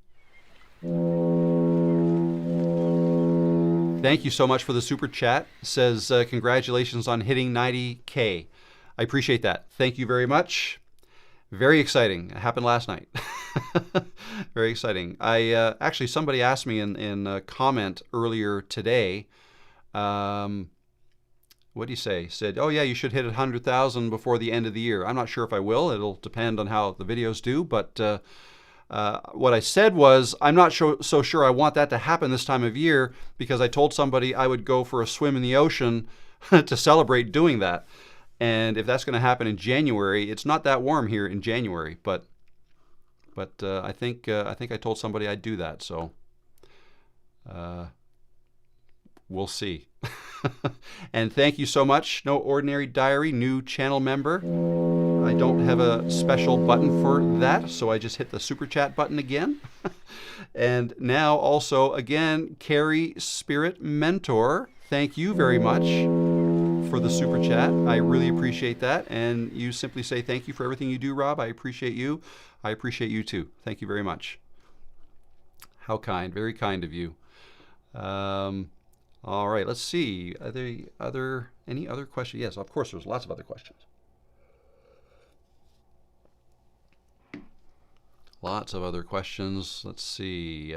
Thank you so much for the super chat. It says, congratulations on hitting 90K. I appreciate that. Thank you very much. Very exciting. It happened last night. Very exciting. Actually, somebody asked me in a comment earlier today, what do you say? Said, oh yeah, you should hit 100,000 before the end of the year. I'm not sure if I will. It'll depend on how the videos do. But what I said was, I'm not so sure I want that to happen this time of year, because I told somebody I would go for a swim in the ocean to celebrate doing that. And if that's going to happen in January, it's not that warm here in January. But I think I told somebody I'd do that. So we'll see. And thank you so much, No Ordinary Diary, new channel member. I don't have a special button for that, so I just hit the super chat button again. And now also, again, Carrie Spirit Mentor, thank you very much for the super chat. I really appreciate that. And you simply say thank you for everything you do, Rob. I appreciate you. I appreciate you too. Thank you very much. How kind, very kind of you. All right, let's see. Are there any other questions? Yes, of course, there's lots of other questions. Lots of other questions. Let's see.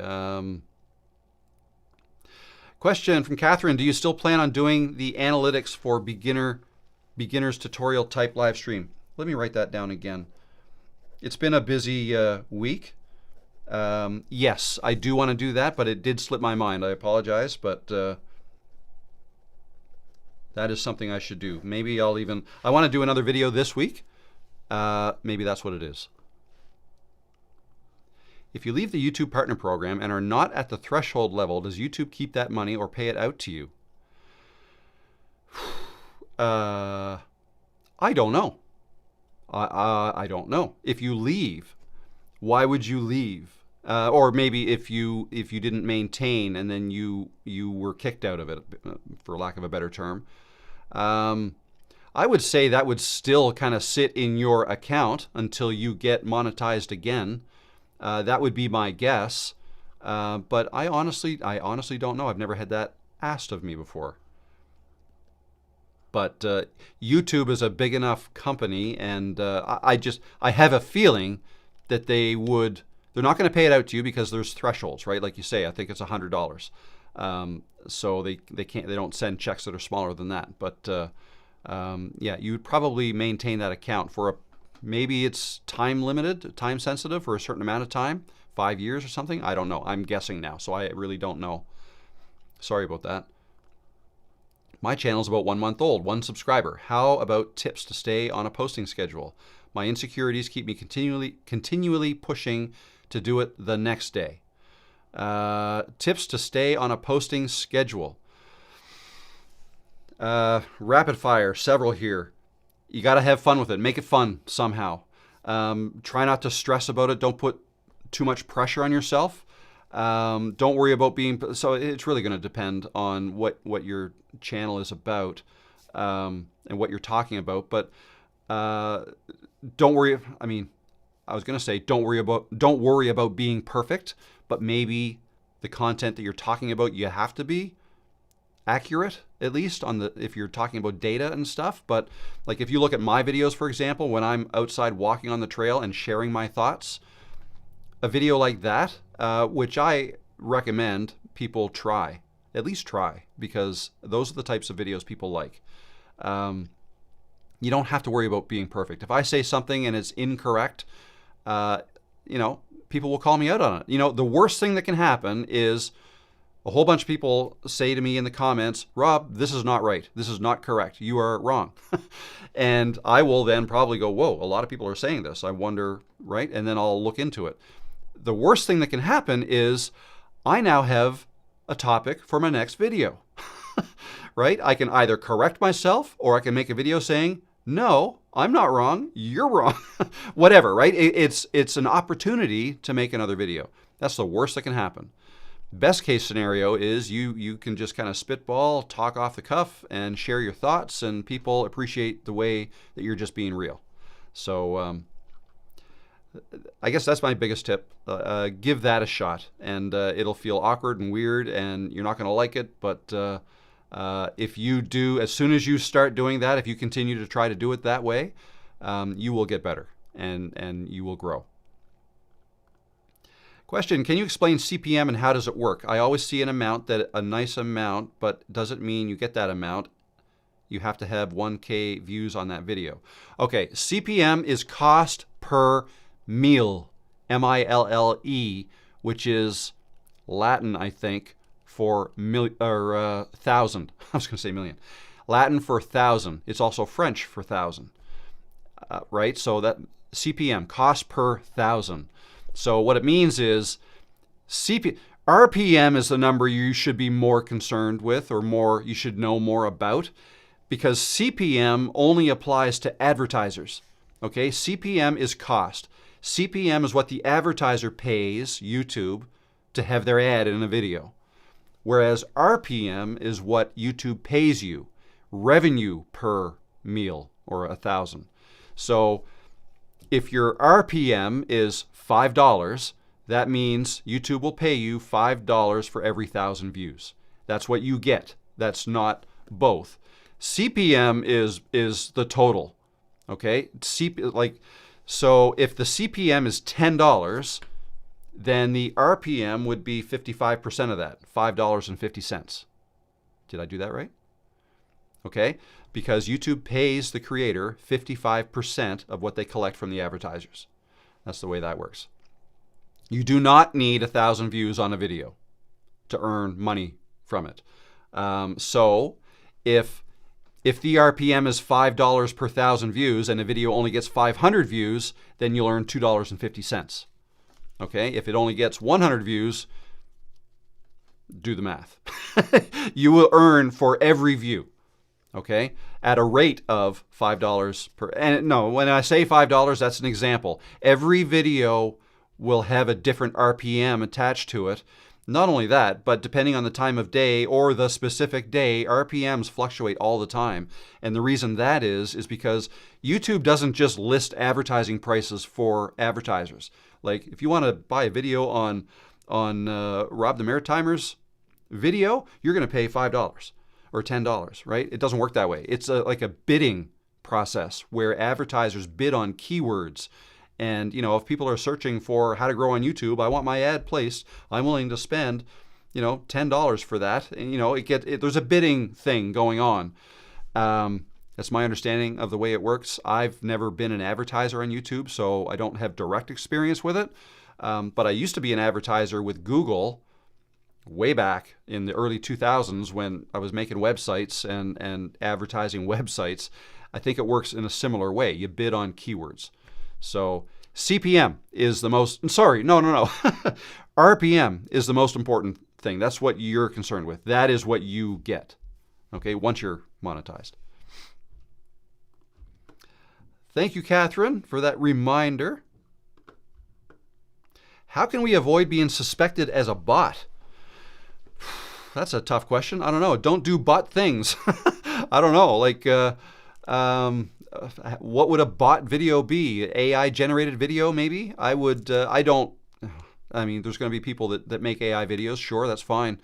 Question from Catherine. Do you still plan on doing the analytics for beginner's tutorial type live stream? Let me write that down again. It's been a busy week. Yes, I do want to do that, but it did slip my mind. I apologize, but that is something I should do. Maybe I want to do another video this week. Maybe that's what it is. If you leave the YouTube Partner Program and are not at the threshold level, does YouTube keep that money or pay it out to you? I don't know. I don't know. If you leave, why would you leave? Or maybe if you didn't maintain and then you were kicked out of it, for lack of a better term. I would say that would still kind of sit in your account until you get monetized again. That would be my guess. But I honestly don't know. I've never had that asked of me before. But YouTube is a big enough company, and I have a feeling that they're not going to pay it out to you because there's thresholds, right? Like you say, I think it's $100. So they don't send checks that are smaller than that. But yeah, you would probably maintain that account for maybe it's time limited, time sensitive for a certain amount of time, 5 years or something. I don't know. I'm guessing now, so I really don't know. Sorry about that. My channel is about 1 month old, 1 subscriber. How about tips to stay on a posting schedule? My insecurities keep me continually pushing to do it the next day. Tips to stay on a posting schedule. Rapid fire, several here. You got to have fun with it. Make it fun somehow. Try not to stress about it. Don't put too much pressure on yourself. Don't worry about being, so it's really going to depend on what your channel is about, and what you're talking about. But don't worry. I mean, I was going to say don't worry about being perfect, but maybe the content that you're talking about, you have to be accurate, at least if you're talking about data and stuff. But like if you look at my videos, for example, when I'm outside walking on the trail and sharing my thoughts, a video like that, which I recommend people try, at least try, because those are the types of videos people like. You don't have to worry about being perfect. If I say something and it's incorrect, people will call me out on it. The worst thing that can happen is a whole bunch of people say to me in the comments, Rob, this is not right. This is not correct. You are wrong. And I will then probably go, whoa, a lot of people are saying this. I wonder, right? And then I'll look into it. The worst thing that can happen is I now have a topic for my next video, right? I can either correct myself or I can make a video saying, no, I'm not wrong. You're wrong. Whatever, right? It's an opportunity to make another video. That's the worst that can happen. Best case scenario is you can just kind of spitball, talk off the cuff, and share your thoughts, and people appreciate the way that you're just being real. So I guess that's my biggest tip. Give that a shot, and it'll feel awkward and weird, and you're not going to like it, but if you do, as soon as you start doing that, if you continue to try to do it that way, you will get better, and you will grow. Question, can you explain CPM and how does it work? I always see an amount, a nice amount, but doesn't mean you get that amount. You have to have 1K views on that video. Okay, CPM is cost per mille, M-I-L-L-E, which is Latin, I think, for thousand. I was going to say million. Latin for thousand. It's also French for thousand, right? So that CPM, cost per thousand. So what it means is RPM is the number you should be more concerned with, or you should know more about, because CPM only applies to advertisers. Okay, CPM is cost. CPM is what the advertiser pays YouTube to have their ad in a video, whereas RPM is what YouTube pays you, revenue per meal, or 1,000. So if your RPM is $5, that means YouTube will pay you $5 for every 1,000 views. That's what you get. That's not both. CPM is the total. Okay? So if the CPM is $10, then the RPM would be 55% of that, $5.50. Did I do that right? Okay? Because YouTube pays the creator 55% of what they collect from the advertisers. That's the way that works. You do not need 1,000 views on a video to earn money from it. So if the RPM is $5 per 1,000 views and a video only gets 500 views, then you'll earn $2.50. Okay? If it only gets 100 views, do the math. You will earn for every view. Okay, at a rate of $5 per, and no, when I say $5, that's an example. Every video will have a different RPM attached to it. Not only that, but depending on the time of day or the specific day, RPMs fluctuate all the time. And the reason that is because YouTube doesn't just list advertising prices for advertisers. Like if you want to buy a video on Rob the Maritimer's video, you're going to pay $5. Or $10, right? It doesn't work that way. It's like a bidding process where advertisers bid on keywords. And, if people are searching for how to grow on YouTube, I want my ad placed, I'm willing to spend, $10 for that. And, there's a bidding thing going on. That's my understanding of the way it works. I've never been an advertiser on YouTube, so I don't have direct experience with it. But I used to be an advertiser with Google way back in the early 2000s when I was making websites and advertising websites. I think it works in a similar way. You bid on keywords. So CPM is the most, sorry, no. RPM is the most important thing. That's what you're concerned with. That is what you get, okay, once you're monetized. Thank you, Catherine, for that reminder. How can we avoid being suspected as a bot? That's a tough question. I don't know. Don't do bot things. I don't know. Like, what would a bot video be? AI generated video, maybe? I would. I mean, there's going to be people that make AI videos. Sure, that's fine.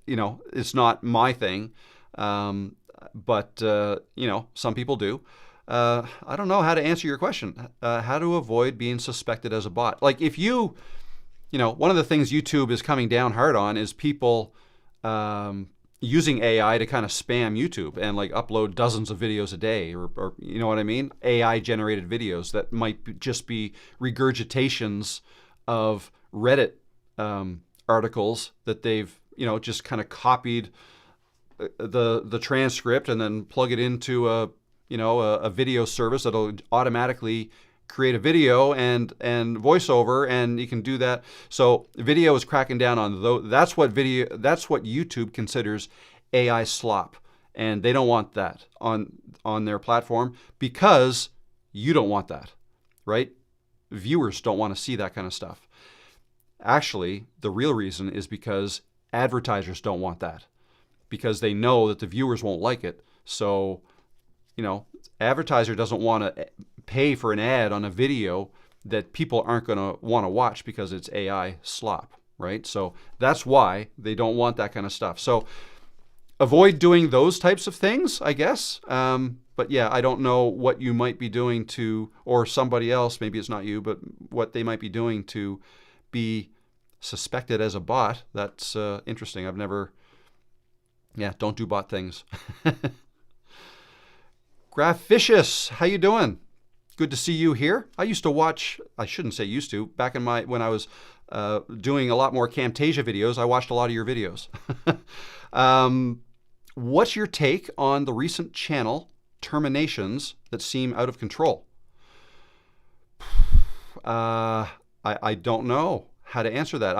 It's not my thing. But some people do. I don't know how to answer your question. How to avoid being suspected as a bot? Like, if one of the things YouTube is coming down hard on is people using AI to kind of spam YouTube and like upload dozens of videos a day, or you know what I mean? AI generated videos that might just be regurgitations of Reddit articles that they've just kind of copied the transcript and then plug it into a video service that'll automatically create a video and voiceover, and you can do that. So video is cracking down on that's what YouTube considers AI slop, and they don't want that on their platform because you don't want that, right? Viewers don't want to see that kind of stuff. Actually, the real reason is because advertisers don't want that, because they know that the viewers won't like it. So, advertiser doesn't want to pay for an ad on a video that people aren't going to want to watch because it's AI slop, right? So that's why they don't want that kind of stuff. So avoid doing those types of things, I guess. But yeah, I don't know what you might be doing or somebody else, maybe it's not you, but what they might be doing to be suspected as a bot. That's interesting. Don't do bot things. Graphicious, how you doing? Good to see you here. I used to watch, I shouldn't say used to, back when I was doing a lot more Camtasia videos, I watched a lot of your videos. What's your take on the recent channel terminations that seem out of control? I don't know how to answer that.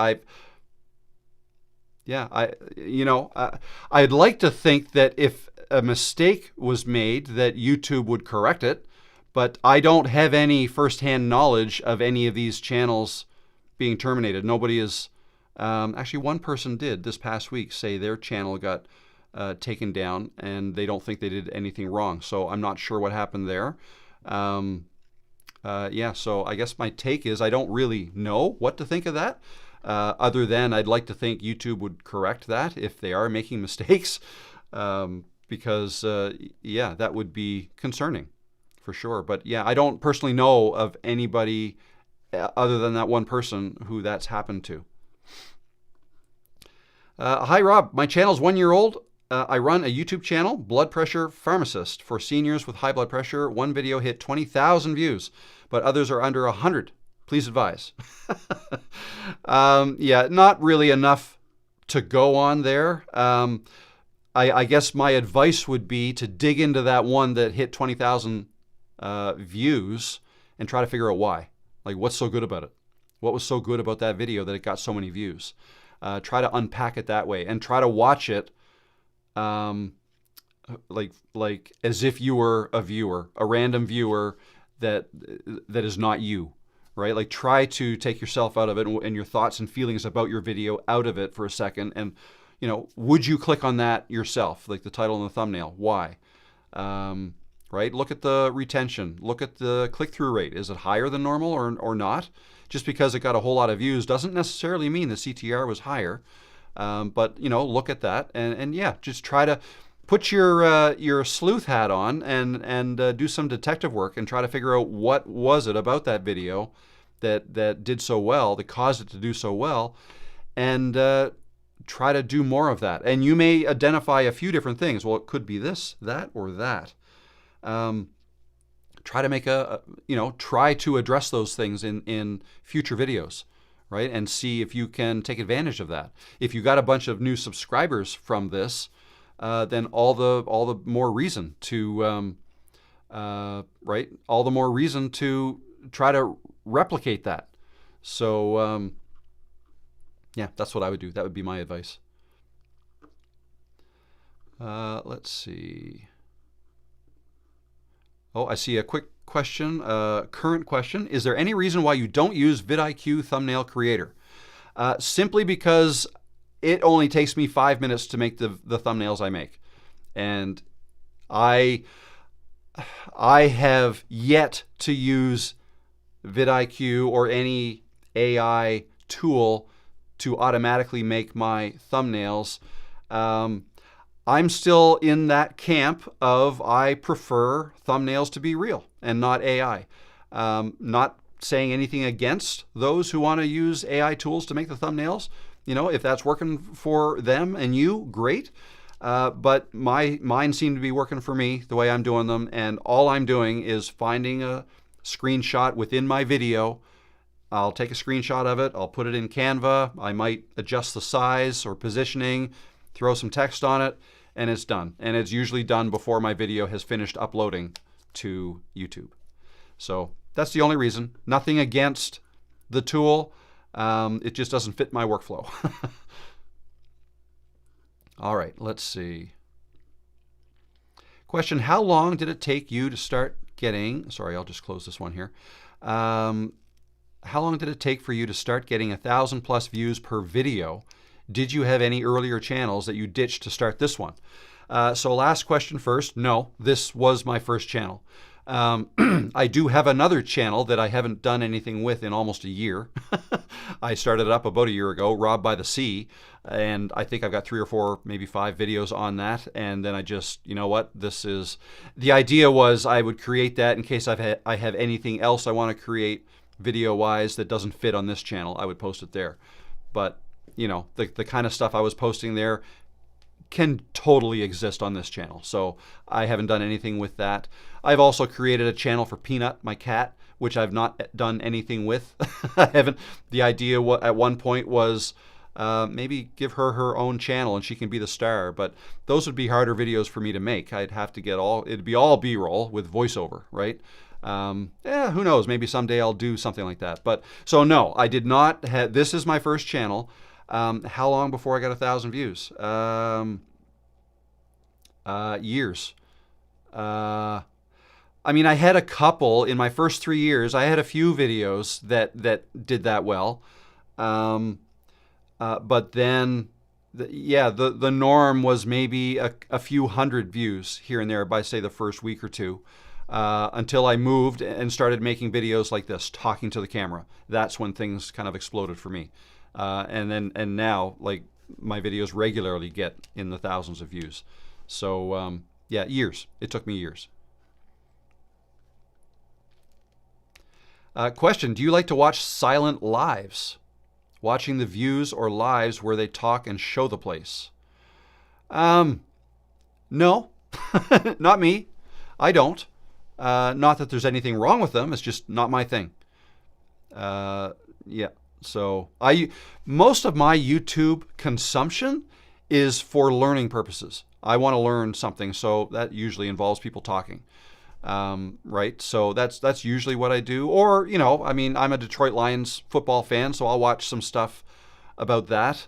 I'd like to think that if a mistake was made that YouTube would correct it, but I don't have any firsthand knowledge of any of these channels being terminated. Nobody is, actually one person did this past week say their channel got taken down and they don't think they did anything wrong. So I'm not sure what happened there. So I guess my take is I don't really know what to think of that. Other than I'd like to think YouTube would correct that if they are making mistakes, because that would be concerning for sure. But yeah, I don't personally know of anybody other than that one person who that's happened to. Hi Rob, my channel's 1 year old. I run a YouTube channel, Blood Pressure Pharmacist, for seniors with high blood pressure. One video hit 20,000 views, but others are under 100. Please advise. Not really enough to go on there. I guess my advice would be to dig into that one that hit 20,000 views and try to figure out why. Like, what's so good about it? What was so good about that video that it got so many views? Try to unpack it that way and try to watch it like as if you were a viewer, a random viewer that is not you. Right? Like, try to take yourself out of it and your thoughts and feelings about your video out of it for a second. And, would you click on that yourself? Like the title and the thumbnail. Why? Right? Look at the retention. Look at the click-through rate. Is it higher than normal or not? Just because it got a whole lot of views doesn't necessarily mean the CTR was higher. But, look at that. And just try to put your sleuth hat on and do some detective work and try to figure out what was it about that video that did so well, that caused it to do so well, and try to do more of that. And you may identify a few different things. Well, it could be this, that, or that. Try to make try to address those things in future videos, right? And see if you can take advantage of that. If you got a bunch of new subscribers from this, then all the more reason to all the more reason to try to replicate that. So yeah, that's what I would do. That would be my advice. Let's see. Oh, I see a quick question, current question. Is there any reason why you don't use vidIQ Thumbnail Creator? Simply because it only takes me 5 minutes to make the thumbnails I make. And I have yet to use vidIQ or any AI tool to automatically make my thumbnails. I'm still in that camp of I prefer thumbnails to be real and not AI. Not saying anything against those who want to use AI tools to make the thumbnails. You know, if that's working for them and you, great. But mine seem to be working for me the way I'm doing them, and all I'm doing is finding a screenshot within my video. I'll take a screenshot of it, I'll put it in Canva, I might adjust the size or positioning, throw some text on it, and it's done. And it's usually done before my video has finished uploading to YouTube. So that's the only reason. Nothing against the tool. It just doesn't fit my workflow. All right, let's see. Question, how long did it take you to start getting, sorry, I'll just close this one here. How long did it take for you to start getting 1,000+ views per video? Did you have any earlier channels that you ditched to start this one? So last question first. No, this was my first channel. I do have another channel that I haven't done anything with in almost a year. I started it up about a year ago, Rob by the Sea, and I think I've got 3 or 4, maybe 5 videos on that. And then I just, you know what, this is, the idea was I would create that in case I have anything else I want to create video-wise that doesn't fit on this channel. I would post it there. But, you know, the kind of stuff I was posting there can totally exist on this channel. So I haven't done anything with that. I've also created a channel for Peanut, my cat, which I've not done anything with. I haven't. The idea at one point was maybe give her her own channel and she can be the star, but those would be harder videos for me to make. I'd have to get it'd be all B-roll with voiceover, right? Yeah, who knows? Maybe someday I'll do something like that. But so no, I did not have, this is my first channel. How long before I got 1,000 views? Years. I mean, I had a couple in my first 3 years. I had a few videos that did that well. But then, the norm was maybe a few hundred views here and there by, say, the first week or two. Until I moved and started making videos like this, talking to the camera. That's when things kind of exploded for me. And now, like, my videos regularly get in the thousands of views. So yeah, years. It took me years. Question, do you like to watch silent lives? Watching the views or lives where they talk and show the place? No, not me. I don't. Not that there's anything wrong with them. It's just not my thing. Yeah. So most of my YouTube consumption is for learning purposes. I want to learn something, so that usually involves people talking, right? So that's usually what I do. Or, you know, I mean, I'm a Detroit Lions football fan, so I'll watch some stuff about that,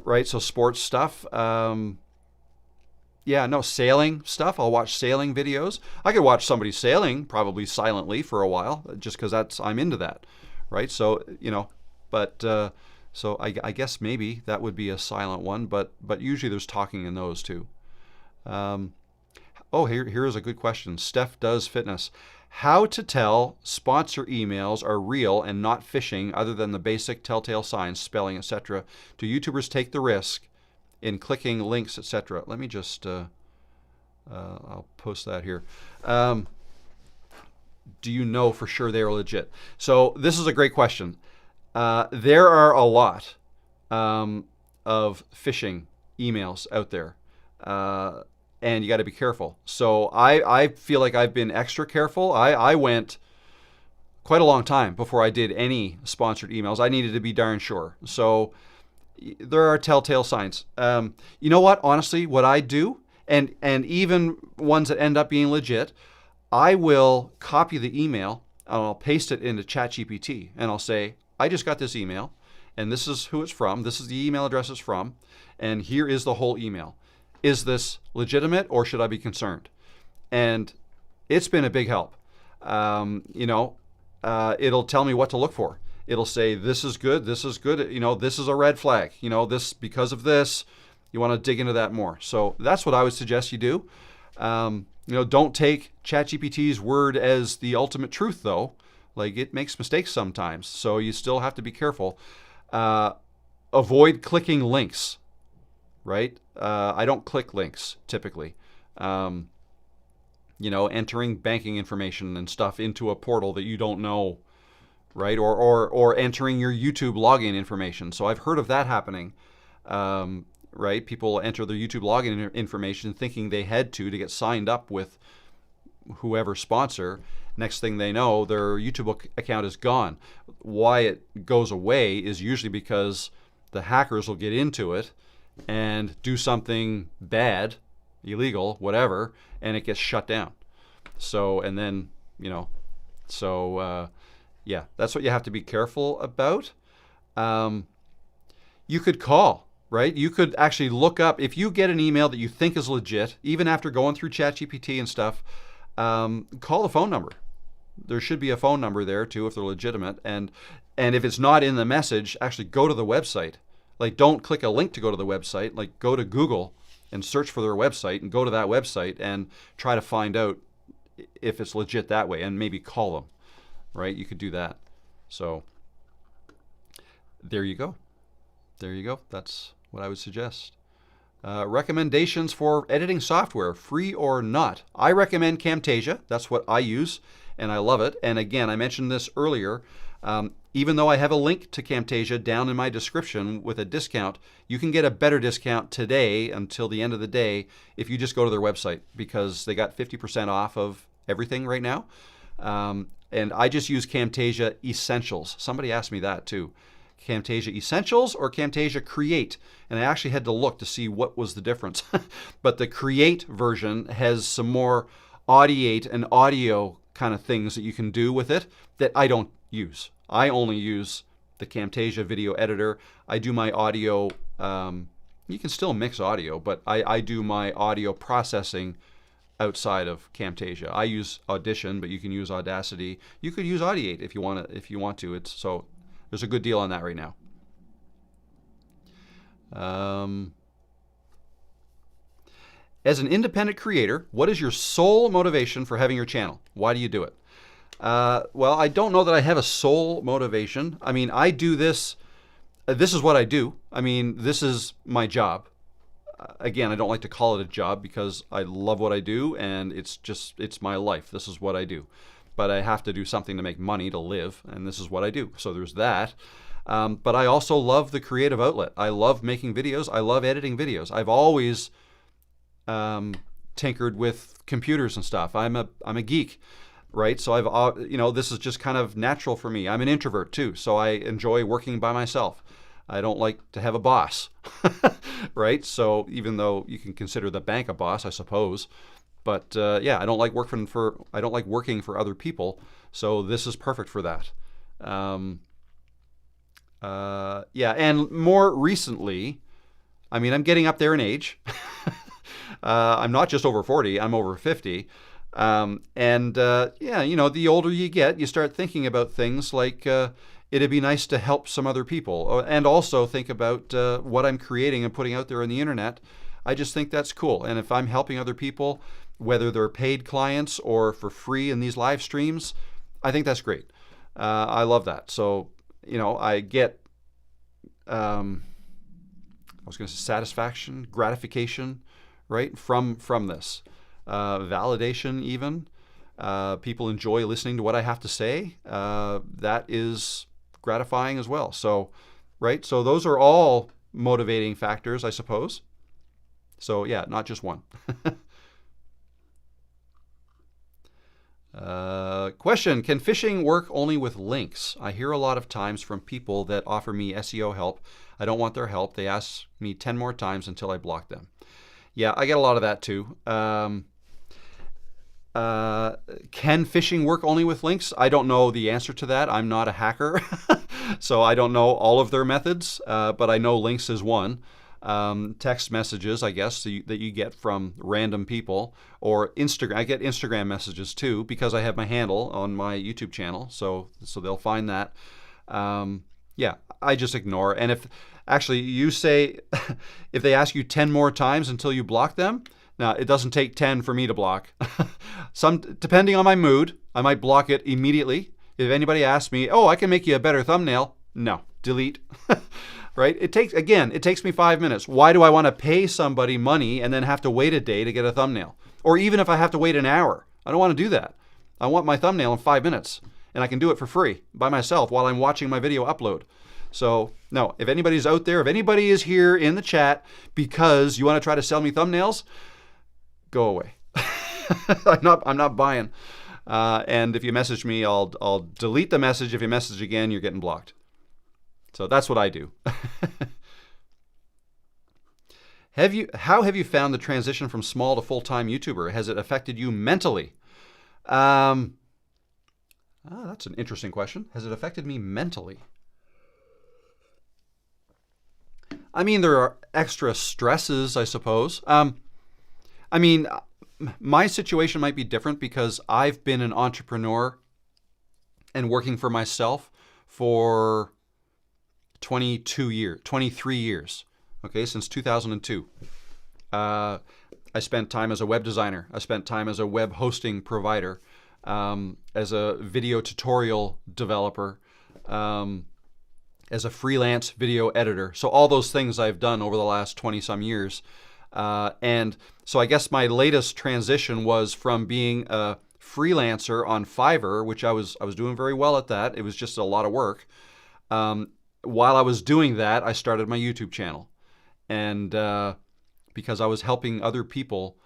right? So sports stuff. Yeah, no, sailing stuff. I'll watch sailing videos. I could watch somebody sailing probably silently for a while, just because I'm into that. Right, so you know, but so I guess maybe that would be a silent one, but usually there's talking in those too. Oh, here is a good question. Steph Does Fitness. How to tell sponsor emails are real and not phishing, other than the basic telltale signs, spelling, etc. Do YouTubers take the risk in clicking links, etc.? Let me just I'll post that here. Do you know for sure they are legit? So this is a great question. There are a lot of phishing emails out there, and you got to be careful. So I feel like I've been extra careful. I went quite a long time before I did any sponsored emails. I needed to be darn sure. So there are telltale signs. You know what? Honestly, what I do, and even ones that end up being legit, I will copy the email I'll paste it into ChatGPT, and I'll say, I just got this email, and this is who it's from. This is the email address it's from, and here is the whole email. Is this legitimate, or should I be concerned? And it's been a big help. It'll tell me what to look for. It'll say, this is good, this is good, this is a red flag, this because of this. You want to dig into that more. So that's what I would suggest you do. Don't take ChatGPT's word as the ultimate truth, though. Like, it makes mistakes sometimes, so you still have to be careful. Avoid clicking links, right? I don't click links typically. Entering banking information and stuff into a portal that you don't know, right? Or entering your YouTube login information. So I've heard of that happening. Right? People enter their YouTube login information thinking they had to get signed up with whoever sponsor. Next thing they know, their YouTube account is gone. Why it goes away is usually because the hackers will get into it and do something bad, illegal, whatever, and it gets shut down. So, and then, that's what you have to be careful about. You could call. Right? You could actually look up, if you get an email that you think is legit, even after going through ChatGPT and stuff, call the phone number. There should be a phone number there too if they're legitimate. And if it's not in the message, actually go to the website. Like, don't click a link to go to the website. Like, go to Google and search for their website and go to that website and try to find out if it's legit that way, and maybe call them. Right? You could do that. So there you go. There you go. That's what I would suggest. Recommendations for editing software, free or not. I recommend Camtasia. That's what I use, and I love it. And again, I mentioned this earlier. Even though I have a link to Camtasia down in my description with a discount, you can get a better discount today until the end of the day if you just go to their website, because they got 50% off of everything right now. And I just use Camtasia Essentials. Somebody asked me that too. Camtasia Essentials or Camtasia Create, and I actually had to look to see what was the difference. But the Create version has some more audiate and audio kind of things that you can do with it that I don't use. I only use the Camtasia video editor. I do my audio, you can still mix audio, but I do my audio processing outside of Camtasia. I use Audition, but you can use Audacity. You could use Audiate if you want to. There's a good deal on that right now. As an independent creator, what is your sole motivation for having your channel? Why do you do it? Well, I don't know that I have a sole motivation. I mean, I do this. This is what I do. I mean, this is my job. Again, I don't like to call it a job because I love what I do, and it's my life. This is what I do. But I have to do something to make money to live, and this is what I do. So there's that. But I also love the creative outlet. I love making videos. I love editing videos. I've always tinkered with computers and stuff. I'm a geek, right? So this is just kind of natural for me. I'm an introvert too, so I enjoy working by myself. I don't like to have a boss, right? So even though you can consider the bank a boss, I suppose. But I don't like working for other people, so this is perfect for that. And more recently, I mean, I'm getting up there in age. I'm not just over 40; I'm over 50. The older you get, you start thinking about things like it'd be nice to help some other people, and also think about what I'm creating and putting out there on the internet. I just think that's cool, and if I'm helping other people, whether they're paid clients or for free in these live streams, I think that's great. I love that. So, I get, satisfaction, gratification, right, from this. Validation even. People enjoy listening to what I have to say. That is gratifying as well. So, right, so those are all motivating factors, I suppose. So, yeah, not just one. Question, can phishing work only with links? I hear a lot of times from people that offer me SEO help. I don't want their help. They ask me 10 more times until I block them. Yeah, I get a lot of that too. Can phishing work only with links? I don't know the answer to that. I'm not a hacker, so I don't know all of their methods, but I know links is one. Text messages, I guess, that you get from random people, or Instagram. I get Instagram messages too because I have my handle on my YouTube channel, so they'll find that. Yeah, I just ignore. And if actually you say, if they ask you 10 more times until you block them, now it doesn't take 10 for me to block. Depending on my mood, I might block it immediately. If anybody asks me, oh, I can make you a better thumbnail, no, delete. Right? It takes me 5 minutes. Why do I want to pay somebody money and then have to wait a day to get a thumbnail? Or even if I have to wait an hour, I don't want to do that. I want my thumbnail in 5 minutes, and I can do it for free by myself while I'm watching my video upload. So no, if anybody's out there, if anybody is here in the chat because you want to try to sell me thumbnails, go away. I'm not buying. And if you message me, I'll delete the message. If you message again, you're getting blocked. So that's what I do. How have you found the transition from small to full-time YouTuber? Has it affected you mentally? That's an interesting question. Has it affected me mentally? I mean, there are extra stresses, I suppose. I mean, my situation might be different because I've been an entrepreneur and working for myself for 23 years, okay, since 2002. I spent time as a web designer. I spent time as a web hosting provider, as a video tutorial developer, as a freelance video editor. So all those things I've done over the last 20 some years. And so I guess my latest transition was from being a freelancer on Fiverr, which I was doing very well at that. It was just a lot of work. While I was doing that, I started my YouTube channel. And because I was helping other people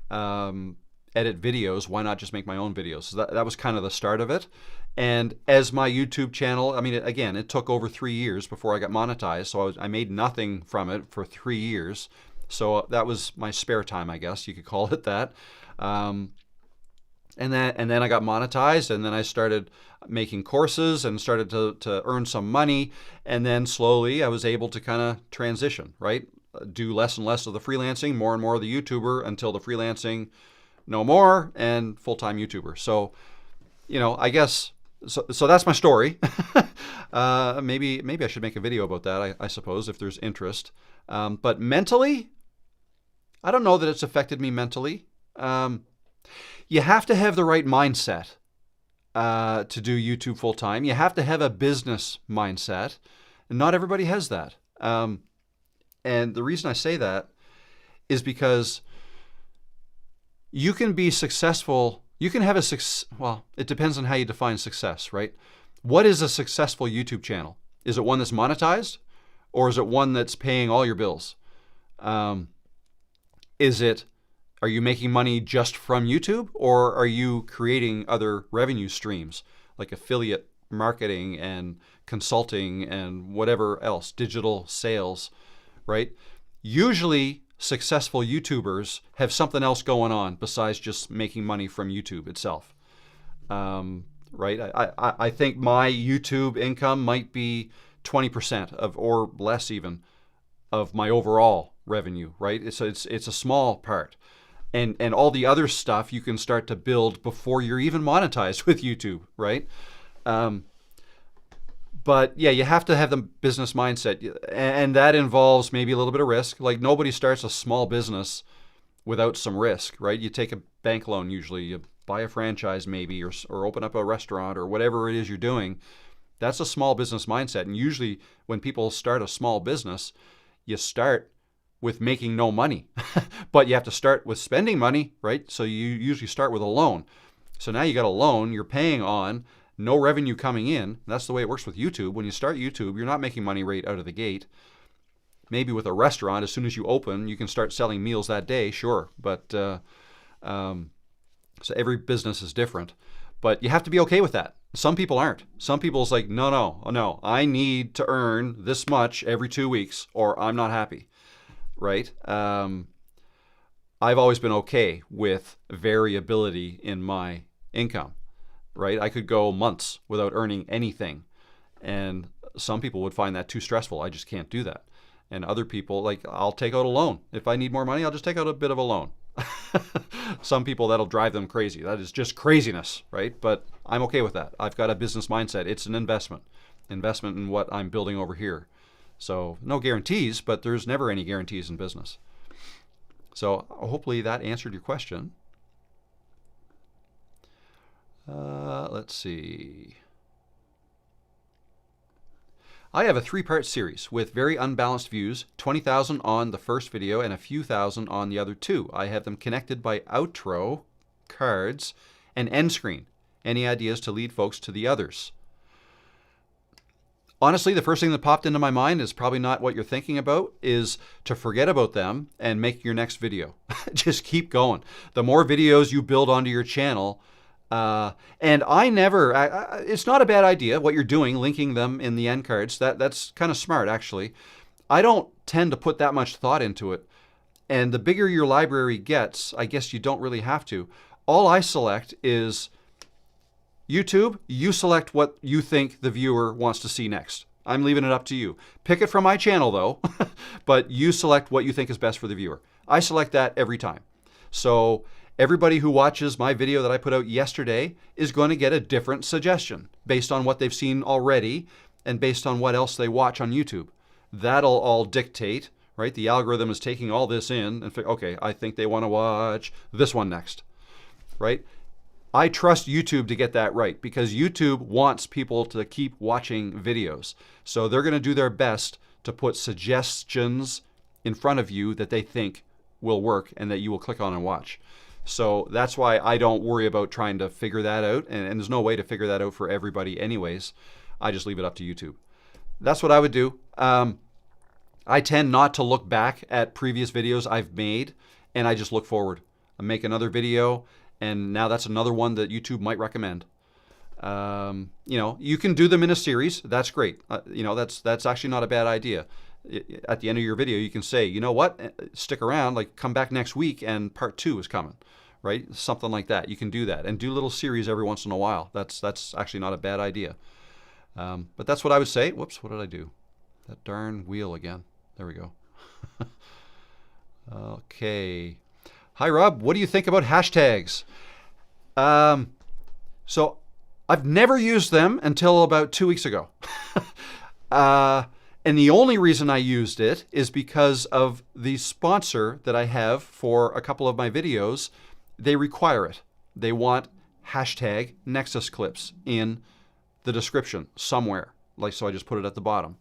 edit videos, why not just make my own videos? So that was kind of the start of it. And as my YouTube channel, I mean, again, it took over 3 years before I got monetized. So I made nothing from it for 3 years. So that was my spare time, I guess you could call it that. And then I got monetized, and then I started making courses and started to earn some money. And then slowly I was able to kind of transition, right? Do less and less of the freelancing, more and more of the YouTuber, until the freelancing no more, and full-time YouTuber. So, I guess, so that's my story. Maybe I should make a video about that, I suppose, if there's interest. But mentally, I don't know that it's affected me mentally. You have to have the right mindset to do YouTube full time. You have to have a business mindset, and not everybody has that. And the reason I say that is because you can be successful. You can have well, it depends on how you define success, right? What is a successful YouTube channel? Is it one that's monetized, or is it one that's paying all your bills? Are you making money just from YouTube, or are you creating other revenue streams like affiliate marketing and consulting and whatever else, digital sales, right? Usually successful YouTubers have something else going on besides just making money from YouTube itself, right? I think my YouTube income might be 20% of, or less even, of my overall revenue, right? It's a small part. And all the other stuff you can start to build before you're even monetized with YouTube, right? But yeah, you have to have the business mindset, and that involves maybe a little bit of risk. Like, nobody starts a small business without some risk, right? You take a bank loan usually, you buy a franchise maybe, or open up a restaurant, or whatever it is you're doing. That's a small business mindset. And usually when people start a small business, you start with making no money, but you have to start with spending money, right? So you usually start with a loan. So now you got a loan you're paying on, no revenue coming in. That's the way it works with YouTube. When you start YouTube, you're not making money right out of the gate. Maybe with a restaurant, as soon as you open, you can start selling meals that day, sure. But so every business is different. But you have to be okay with that. Some people aren't. Some people's like, no, I need to earn this much every 2 weeks, or I'm not happy. Right? I've always been okay with variability in my income, right? I could go months without earning anything. And some people would find that too stressful. I just can't do that. And other people, like, I'll take out a loan. If I need more money, I'll just take out a bit of a loan. Some people, that'll drive them crazy. That is just craziness, right? But I'm okay with that. I've got a business mindset. It's an investment in what I'm building over here. So no guarantees, but there's never any guarantees in business. So hopefully that answered your question. Let's see. I have a 3-part series with very unbalanced views, 20,000 on the first video and a few thousand on the other 2. I have them connected by outro, cards, and end screen. Any ideas to lead folks to the others? Honestly, the first thing that popped into my mind is probably not what you're thinking about, is to forget about them and make your next video. Just keep going. The more videos you build onto your channel, and it's not a bad idea what you're doing, linking them in the end cards. That's kind of smart, actually. I don't tend to put that much thought into it. And the bigger your library gets, I guess you don't really have to. All I select is YouTube. You select what you think the viewer wants to see next. I'm leaving it up to you. Pick it from my channel, though, but you select what you think is best for the viewer. I select that every time. So everybody who watches my video that I put out yesterday is going to get a different suggestion based on what they've seen already and based on what else they watch on YouTube. That'll all dictate, right? The algorithm is taking all this in and okay, I think they want to watch this one next, right? I trust YouTube to get that right because YouTube wants people to keep watching videos. So they're going to do their best to put suggestions in front of you that they think will work and that you will click on and watch. So that's why I don't worry about trying to figure that out. And there's no way to figure that out for everybody anyways. I just leave it up to YouTube. That's what I would do. I tend not to look back at previous videos I've made, and I just look forward. I make another video, and now that's another one that YouTube might recommend. You can do them in a series. That's great. That's actually not a bad idea. At the end of your video, you can say, you know what, stick around, like come back next week and part 2 is coming, right? Something like that. You can do that and do little series every once in a while. That's actually not a bad idea. But that's what I would say. Whoops, what did I do? That darn wheel again. There we go. Okay. Hi, Rob. What do you think about hashtags? So I've never used them until about 2 weeks ago. And the only reason I used it is because of the sponsor that I have for a couple of my videos. They require it. They want hashtag Nexus clips in the description somewhere. So I just put it at the bottom.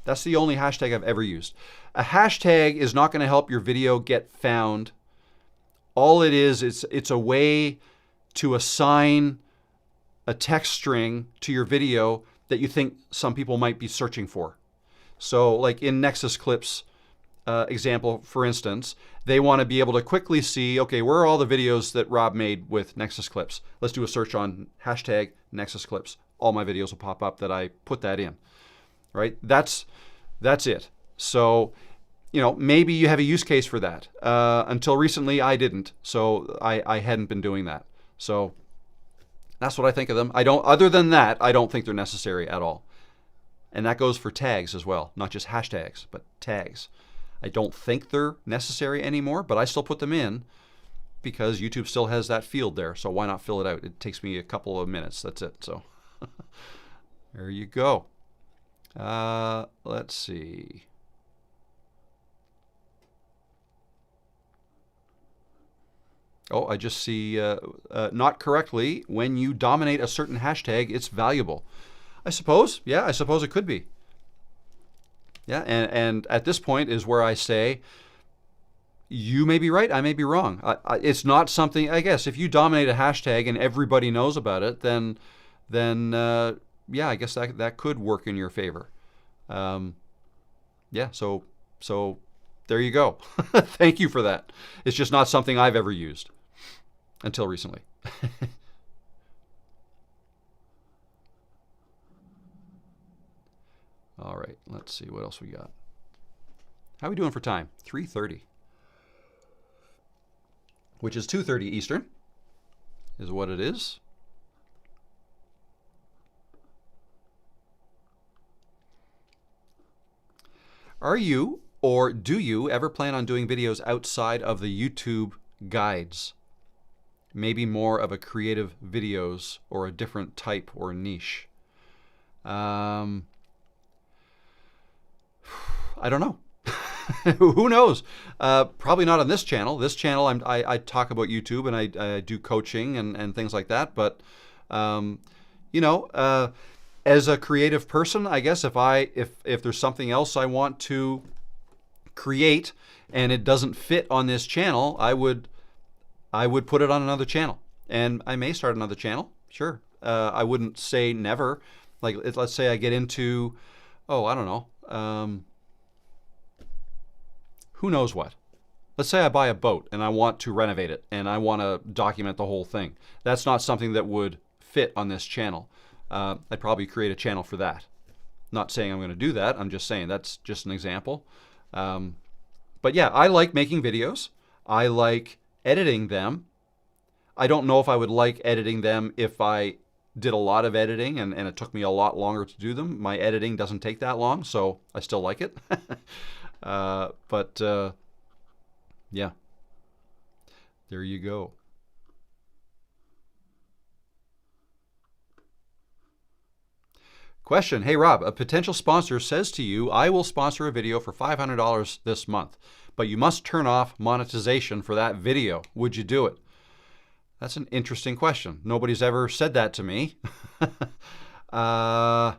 That's the only hashtag I've ever used. A hashtag is not going to help your video get found. All it is, it's a way to assign a text string to your video that you think some people might be searching for. So like in Nexus Clips example, for instance, they want to be able to quickly see, okay, where are all the videos that Rob made with Nexus Clips? Let's do a search on hashtag Nexus Clips. All my videos will pop up that I put that in, right? That's it. So, maybe you have a use case for that. Until recently, I didn't. So I hadn't been doing that. So that's what I think of them. Other than that, I don't think they're necessary at all. And that goes for tags as well, not just hashtags, but tags. I don't think they're necessary anymore, but I still put them in because YouTube still has that field there. So why not fill it out? It takes me a couple of minutes. That's it. So there you go. Let's see. Oh, I just see not correctly. When you dominate a certain hashtag, it's valuable. I suppose. Yeah, I suppose it could be. Yeah, and at this point is where I say, you may be right, I may be wrong. It's not something, I guess, if you dominate a hashtag and everybody knows about it, then yeah, I guess that could work in your favor. Yeah, so there you go. Thank you for that. It's just not something I've ever used until recently. All right, let's see what else we got. How are we doing for time? 3:30. which is 2:30 Eastern, is what it is. Are you or do you ever plan on doing videos outside of the YouTube guides? Maybe more of a creative videos or a different type or niche? I don't know. Who knows? Probably not on this channel. This channel, I talk about YouTube and I do coaching and things like that. But you know, as a creative person, I guess if there's something else I want to create and it doesn't fit on this channel, I would put it on another channel, and I may start another channel. Sure, I wouldn't say never. Like let's say I get into, oh, I don't know. Who knows what? Let's say I buy a boat and I want to renovate it and I want to document the whole thing. That's not something that would fit on this channel. I'd probably create a channel for that. Not saying I'm going to do that. I'm just saying that's just an example. But yeah, I like making videos. I like editing them. I don't know if I would like editing them if I did a lot of editing and it took me a lot longer to do them. My editing doesn't take that long, so I still like it. But yeah, there you go. Question, hey Rob, a potential sponsor says to you, I will sponsor a video for $500 this month, but you must turn off monetization for that video. Would you do it? That's an interesting question. Nobody's ever said that to me. I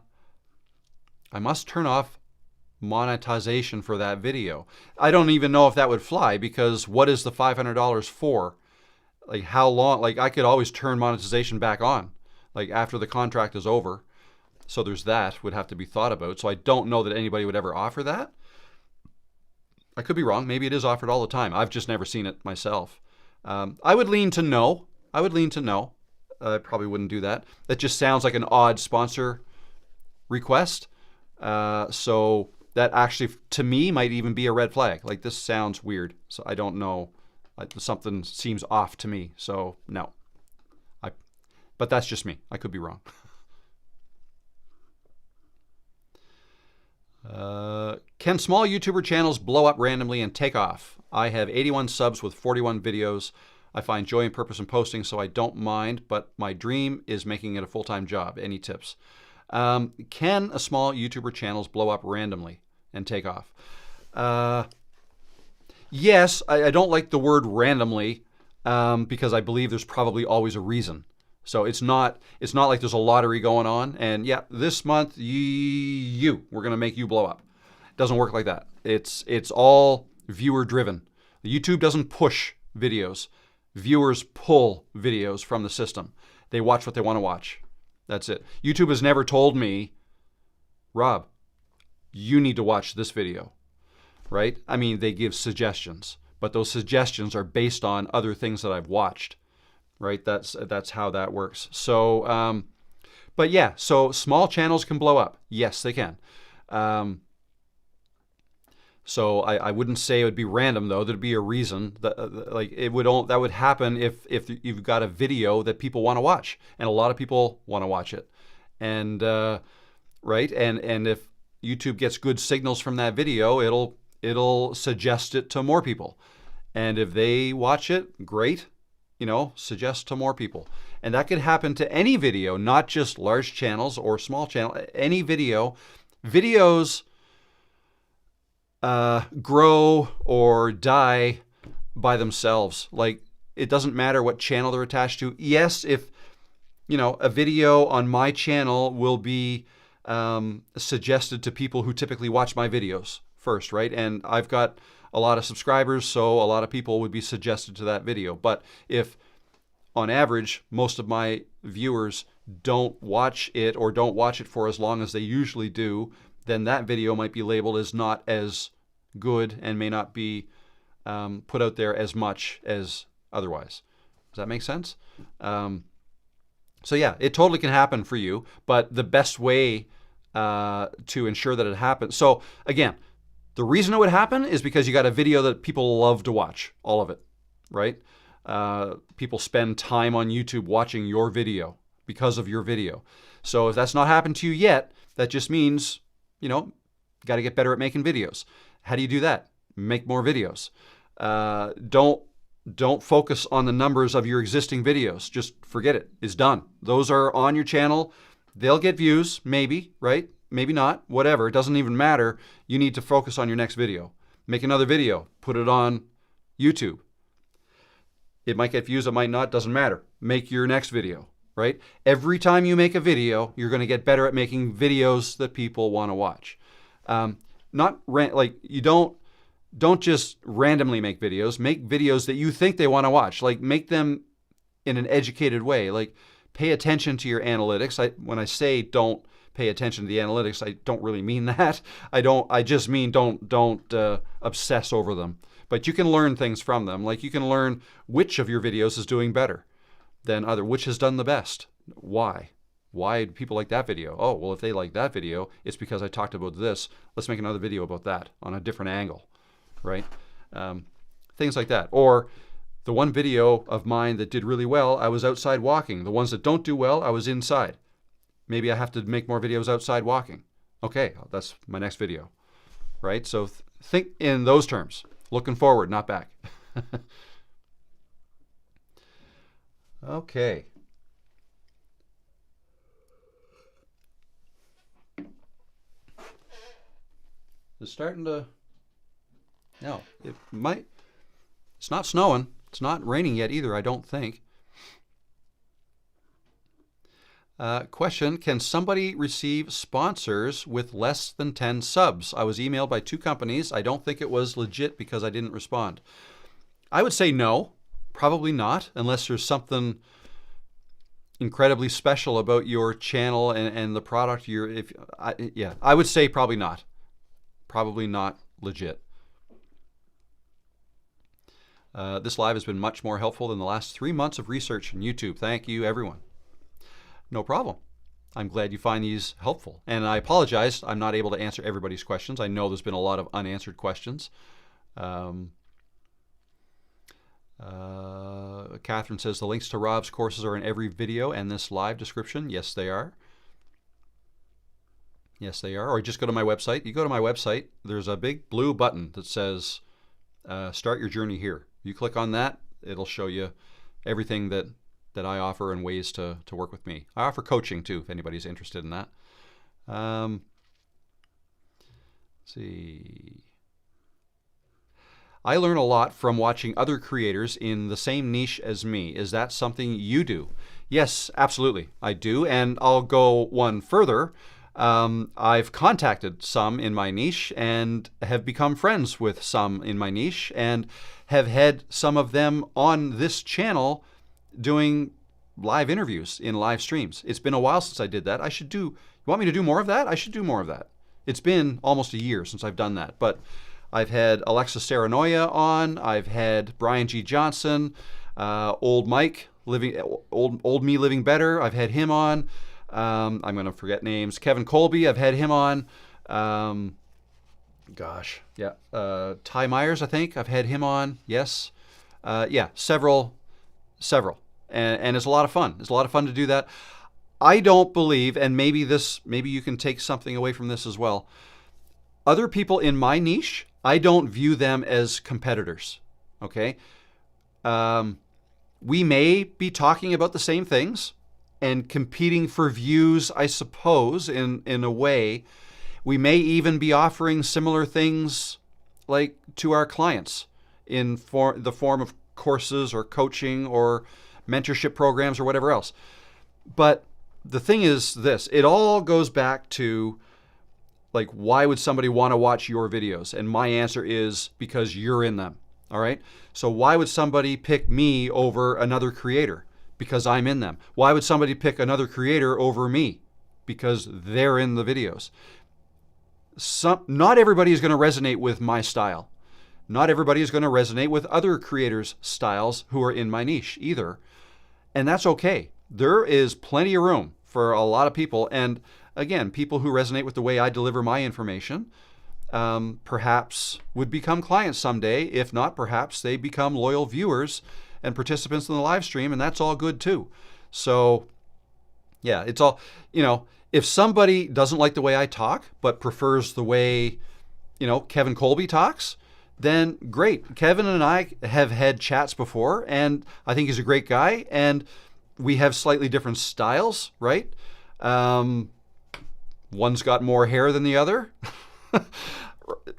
must turn off monetization for that video. I don't even know if that would fly, because what is the $500 for? Like how long? Like I could always turn monetization back on, like after the contract is over. So there's that would have to be thought about. So I don't know that anybody would ever offer that. I could be wrong. Maybe it is offered all the time. I've just never seen it myself. I would lean to no. I would lean to no. I probably wouldn't do that. That just sounds like an odd sponsor request. So that actually, to me, might even be a red flag. Like, this sounds weird. So I don't know. Something seems off to me. So no. But that's just me. I could be wrong. Can small YouTuber channels blow up randomly and take off? I have 81 subs with 41 videos. I find joy and purpose in posting, so I don't mind, but my dream is making it a full-time job. Any tips? Can a small YouTuber channels blow up randomly and take off? Yes, I don't like the word randomly because I believe there's probably always a reason. So it's not like there's a lottery going on and yeah, this month we're going to make you blow up. It doesn't work like that. It's all viewer driven. YouTube doesn't push videos. Viewers pull videos from the system. They watch what they want to watch. That's it. YouTube has never told me, Rob, you need to watch this video, right? I mean, they give suggestions, but those suggestions are based on other things that I've watched. Right, that's how that works. So, but yeah, so small channels can blow up. Yes, they can. So I wouldn't say it would be random though. There'd be a reason that that would happen if you've got a video that people want to watch, and a lot of people want to watch it, and right, and if YouTube gets good signals from that video, it'll suggest it to more people, and if they watch it, great. You know, suggest to more people. And that could happen to any video, not just large channels or small channel, any video. Videos grow or die by themselves. Like, it doesn't matter what channel they're attached to. Yes, if, you know, a video on my channel will be suggested to people who typically watch my videos first, right? And I've got a lot of subscribers, so a lot of people would be suggested to that video. But if, on average, most of my viewers don't watch it or don't watch it for as long as they usually do, then that video might be labeled as not as good and may not be put out there as much as otherwise. Does that make sense? So yeah, it totally can happen for you, but the best way to ensure that it happens. So again, the reason it would happen is because you got a video that people love to watch, all of it, right? people spend time on YouTube watching your video because of your video. So if that's not happened to you yet, that just means, you know, got to get better at making videos. How do you do that? Make more videos. Don't focus on the numbers of your existing videos. Just forget it. It's done. Those are on your channel. They'll get views, maybe, right? Maybe not, whatever. It doesn't even matter. You need to focus on your next video. Make another video. Put it on YouTube. It might get views, it might not, doesn't matter. Make your next video, right? Every time you make a video, you're going to get better at making videos that people want to watch. You don't just randomly make videos. Make videos that you think they want to watch. Like, make them in an educated way. Like, pay attention to your analytics. When I say don't pay attention to the analytics, I don't really mean that. I just mean don't obsess over them. But you can learn things from them. Like, you can learn which of your videos is doing better than other, which has done the best. Why? Why do people like that video? Oh, well, if they like that video, it's because I talked about this. Let's make another video about that on a different angle, right? Things like that. Or the one video of mine that did really well, I was outside walking. The ones that don't do well, I was inside. Maybe I have to make more videos outside walking. Okay, that's my next video, right? So think in those terms. Looking forward, not back. Okay. It's starting to... No, it might... It's not snowing. It's not raining yet either, I don't think. Question, can somebody receive sponsors with less than 10 subs? I was emailed by 2 companies. I don't think it was legit because I didn't respond. I would say no, probably not, unless there's something incredibly special about your channel and the product I would say probably not. Probably not legit. This live has been much more helpful than the last 3 months of research on YouTube. Thank you, everyone. No problem. I'm glad you find these helpful. And I apologize, I'm not able to answer everybody's questions. I know there's been a lot of unanswered questions. Catherine says the links to Rob's courses are in every video and this live description. Yes, they are. Yes, they are. Or just go to my website. You go to my website, there's a big blue button that says start your journey here. You click on that, it'll show you everything that I offer and ways to work with me. I offer coaching too, if anybody's interested in that. Let's see. I learn a lot from watching other creators in the same niche as me. Is that something you do? Yes, absolutely. I do, and I'll go one further. I've contacted some in my niche and have become friends with some in my niche and have had some of them on this channel doing live interviews in live streams. It's been a while since I did that. You want me to do more of that? I should do more of that. It's been almost a year since I've done that, but I've had Alexa Saranoia on. I've had Brian G. Johnson, old Mike, old me living better. I've had him on. I'm going to forget names. Kevin Colby, I've had him on. Ty Myers, I think I've had him on. Yes. Several. And it's a lot of fun. It's a lot of fun to do that. I don't believe, and maybe you can take something away from this as well. Other people in my niche, I don't view them as competitors. Okay. We may be talking about the same things and competing for views, I suppose, in a way. We may even be offering similar things like to our clients in the form of courses or coaching or mentorship programs or whatever else. But the thing is this, it all goes back to, like, why would somebody want to watch your videos? And my answer is because you're in them. All right. So why would somebody pick me over another creator? Because I'm in them. Why would somebody pick another creator over me? Because they're in the videos. Not everybody is going to resonate with my style. Not everybody is going to resonate with other creators' styles who are in my niche either. And that's okay. There is plenty of room for a lot of people. And again, people who resonate with the way I deliver my information perhaps would become clients someday. If not, perhaps they become loyal viewers and participants in the live stream, and that's all good too. So yeah, it's all, if somebody doesn't like the way I talk, but prefers the way, Kevin Colby talks, then great. Kevin and I have had chats before, and I think he's a great guy, and we have slightly different styles, right? One's got more hair than the other,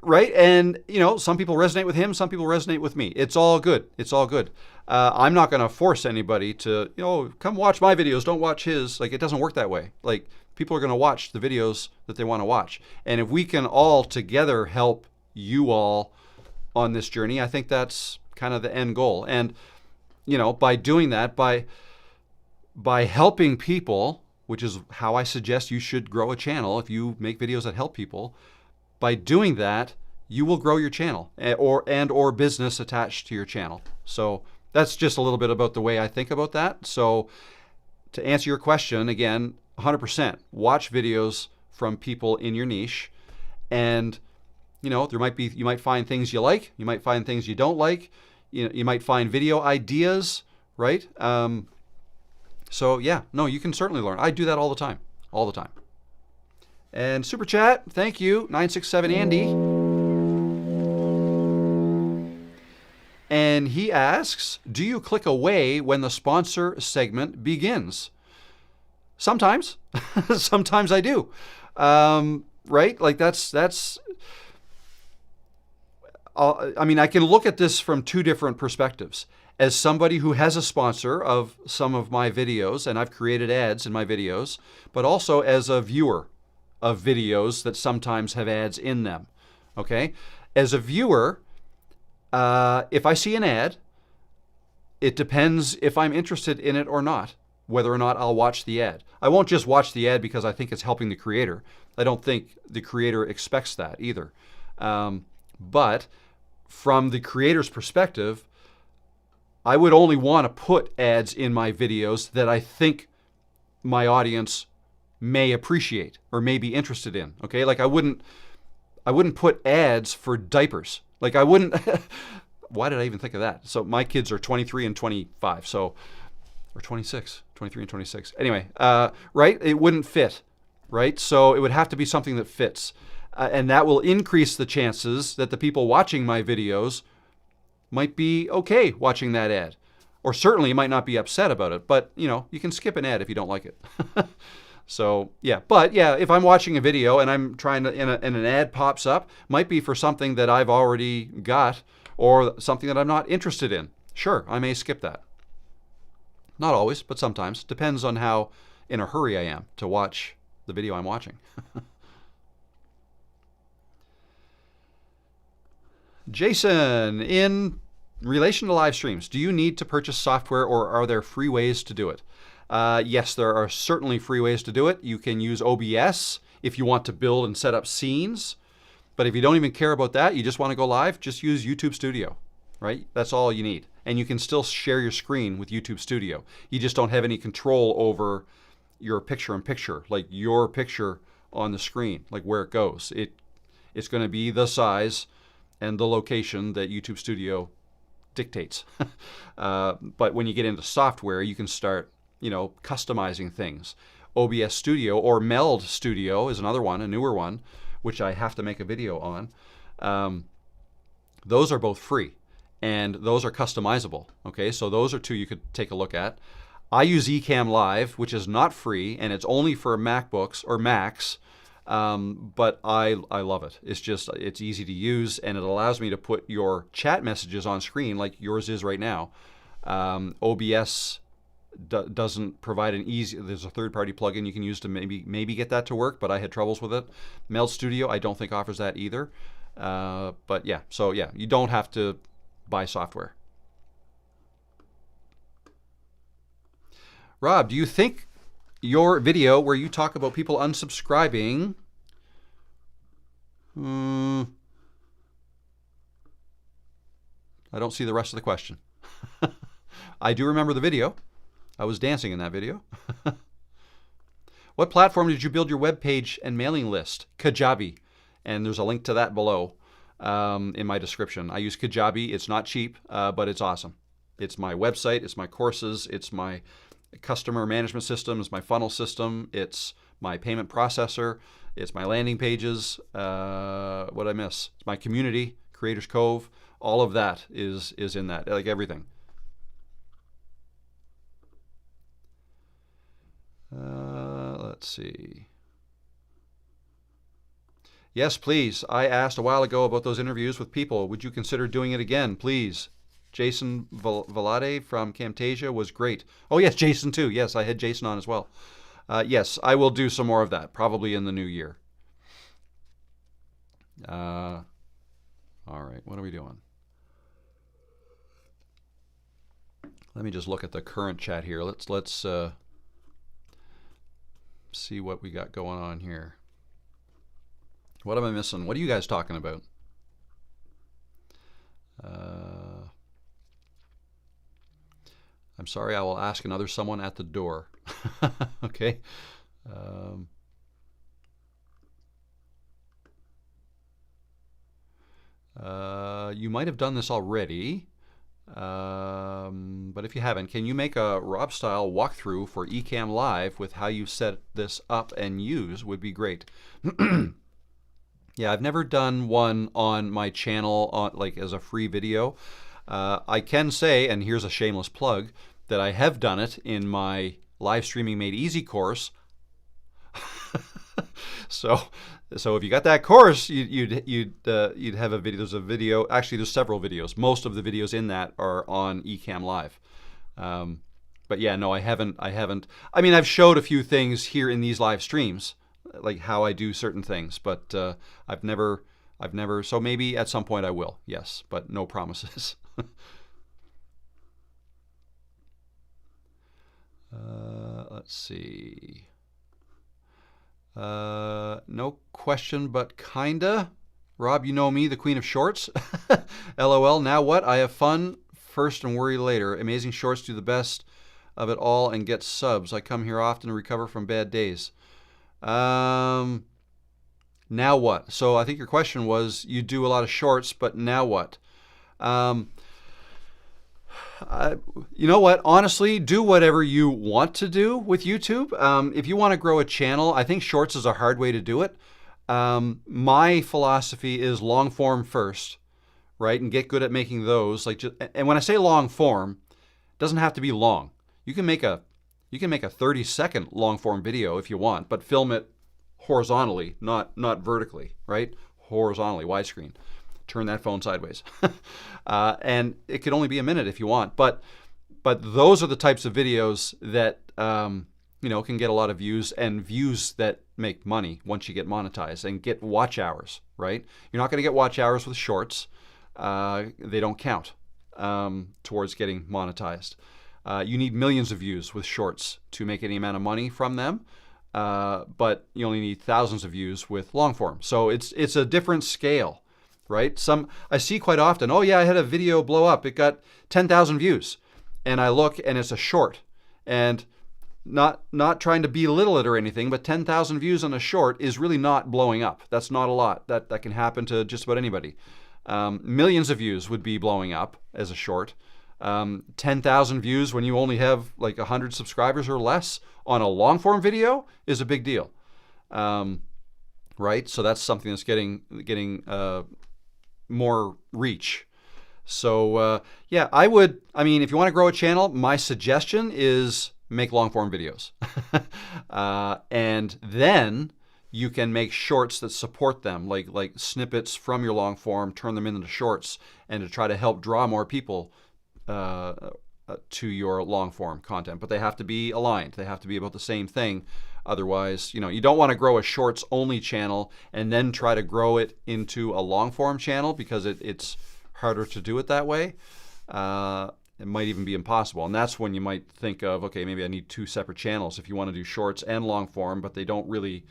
right? And, some people resonate with him, some people resonate with me. It's all good. It's all good. I'm not going to force anybody to, come watch my videos, don't watch his. Like, it doesn't work that way. Like, people are going to watch the videos that they want to watch. And if we can all together help you all on this journey, I think that's kind of the end goal. And, by doing that, by helping people, which is how I suggest you should grow a channel if you make videos that help people, by doing that, you will grow your channel or business attached to your channel. So that's just a little bit about the way I think about that. So to answer your question, again, 100%, watch videos from people in your niche, and you might find things you like, you might find things you don't like, you might find video ideas, right? So yeah, no, you can certainly learn. I do that all the time. And super chat, thank you, 967 Andy. And he asks, do you click away when the sponsor segment begins? Sometimes, sometimes I do, right? Like I can look at this from two different perspectives. As somebody who has a sponsor of some of my videos, and I've created ads in my videos, but also as a viewer of videos that sometimes have ads in them, okay? As a viewer, if I see an ad, it depends if I'm interested in it or not, whether or not I'll watch the ad. I won't just watch the ad because I think it's helping the creator. I don't think the creator expects that either. But from the creator's perspective, I would only want to put ads in my videos that I think my audience may appreciate or may be interested in. Okay, like I wouldn't put ads for diapers. Like I wouldn't. Why did I even think of that? So my kids are 23 and 25, or 26, 23 and 26. Anyway, right? It wouldn't fit, right? So it would have to be something that fits, and that will increase the chances that the people watching my videos might be okay watching that ad, or certainly might not be upset about it. But you can skip an ad if you don't like it. So yeah, but yeah, if I'm watching a video and I'm trying to, and an ad pops up, might be for something that I've already got or something that I'm not interested in. Sure, I may skip that. Not always, but sometimes. Depends on how in a hurry I am to watch the video I'm watching. Jason, in relation to live streams, do you need to purchase software or are there free ways to do it? Yes, there are certainly free ways to do it. You can use OBS if you want to build and set up scenes. But if you don't even care about that, you just want to go live, just use YouTube Studio, right? That's all you need. And you can still share your screen with YouTube Studio. You just don't have any control over your picture-in-picture, like your picture on the screen, like where it goes. It's going to be the size and the location that YouTube Studio dictates. But when you get into software, you can start customizing things. OBS Studio or Meld Studio is another one, a newer one, which I have to make a video on. Those are both free and those are customizable. Okay, so those are two you could take a look at. I use Ecam Live, which is not free and it's only for MacBooks or Macs, but I love it. It's easy to use and it allows me to put your chat messages on screen like yours is right now. OBS doesn't provide there's a third-party plugin you can use to maybe get that to work, but I had troubles with it. Meld Studio I don't think offers that either. But yeah, so yeah, you don't have to buy software. Rob, do you think your video where you talk about people unsubscribing, I don't see the rest of the question. I do remember the video. I was dancing in that video. What platform did you build your web page and mailing list? Kajabi. And there's a link to that below in my description. I use Kajabi. It's not cheap, but it's awesome. It's my website, it's my courses, it's my customer management system, it's my funnel system, it's my payment processor, it's my landing pages. What did I miss? It's my community, Creators Cove. All of that is in that, like everything. Let's see. Yes, please. I asked a while ago about those interviews with people. Would you consider doing it again, please? Jason Valade from Camtasia was great. Oh, yes, Jason too. Yes, I had Jason on as well. Yes, I will do some more of that, probably in the new year. All right, what are we doing? Let me just look at the current chat here. Let's see what we got going on here. What am I missing? What are you guys talking about? I'm sorry, I will ask another someone at the door. Okay. You might have done this already, but if you haven't, can you make a Rob style walkthrough for Ecam Live with how you set this up and use would be great. Yeah, I've never done one on my channel like as a free video. I can say, and here's a shameless plug, that I have done it in my Live Streaming Made Easy course. So if you got that course, you'd have a video. There's a video. Actually, there's several videos. Most of the videos in that are on Ecam Live. But yeah, no, I haven't. I mean, I've showed a few things here in these live streams, like how I do certain things, but I've never. So maybe at some point I will. Yes, but no promises. Let's see. No question, but kinda. Rob, you know me, the queen of shorts. LOL. Now what? I have fun first and worry later. Amazing shorts do the best of it all and get subs. I come here often to recover from bad days. Now what? So I think your question was, you do a lot of shorts, but now what? You know what? Honestly, do whatever you want to do with YouTube. If you want to grow a channel, I think shorts is a hard way to do it. My philosophy is long form first, right? And get good at making those. And when I say long form, it doesn't have to be long. You can make a 30-second long form video if you want, but film it horizontally, not vertically, right? Horizontally, widescreen. Turn that phone sideways. And it could only be a minute if you want. But those are the types of videos that can get a lot of views, and views that make money once you get monetized and get watch hours, right? You're not going to get watch hours with shorts. They don't count towards getting monetized. You need millions of views with shorts to make any amount of money from them. But you only need thousands of views with long form. So it's a different scale. Right? I see quite often, oh yeah, I had a video blow up. It got 10,000 views. And I look and it's a short. And not trying to belittle it or anything, but 10,000 views on a short is really not blowing up. That's not a lot. That can happen to just about anybody. Millions of views would be blowing up as a short. 10,000 views when you only have like 100 subscribers or less on a long form video is a big deal. Right? So that's something that's getting more reach. So yeah, if you want to grow a channel, my suggestion is make long form videos. And then you can make shorts that support them, like snippets from your long form, turn them into shorts, and to try to help draw more people to your long form content. But they have to be aligned. They have to be about the same thing. Otherwise, you don't want to grow a shorts only channel and then try to grow it into a long form channel, because it's harder to do it that way. It might even be impossible. And that's when you might think of, okay, maybe I need two separate channels if you want to do shorts and long form, but they don't really,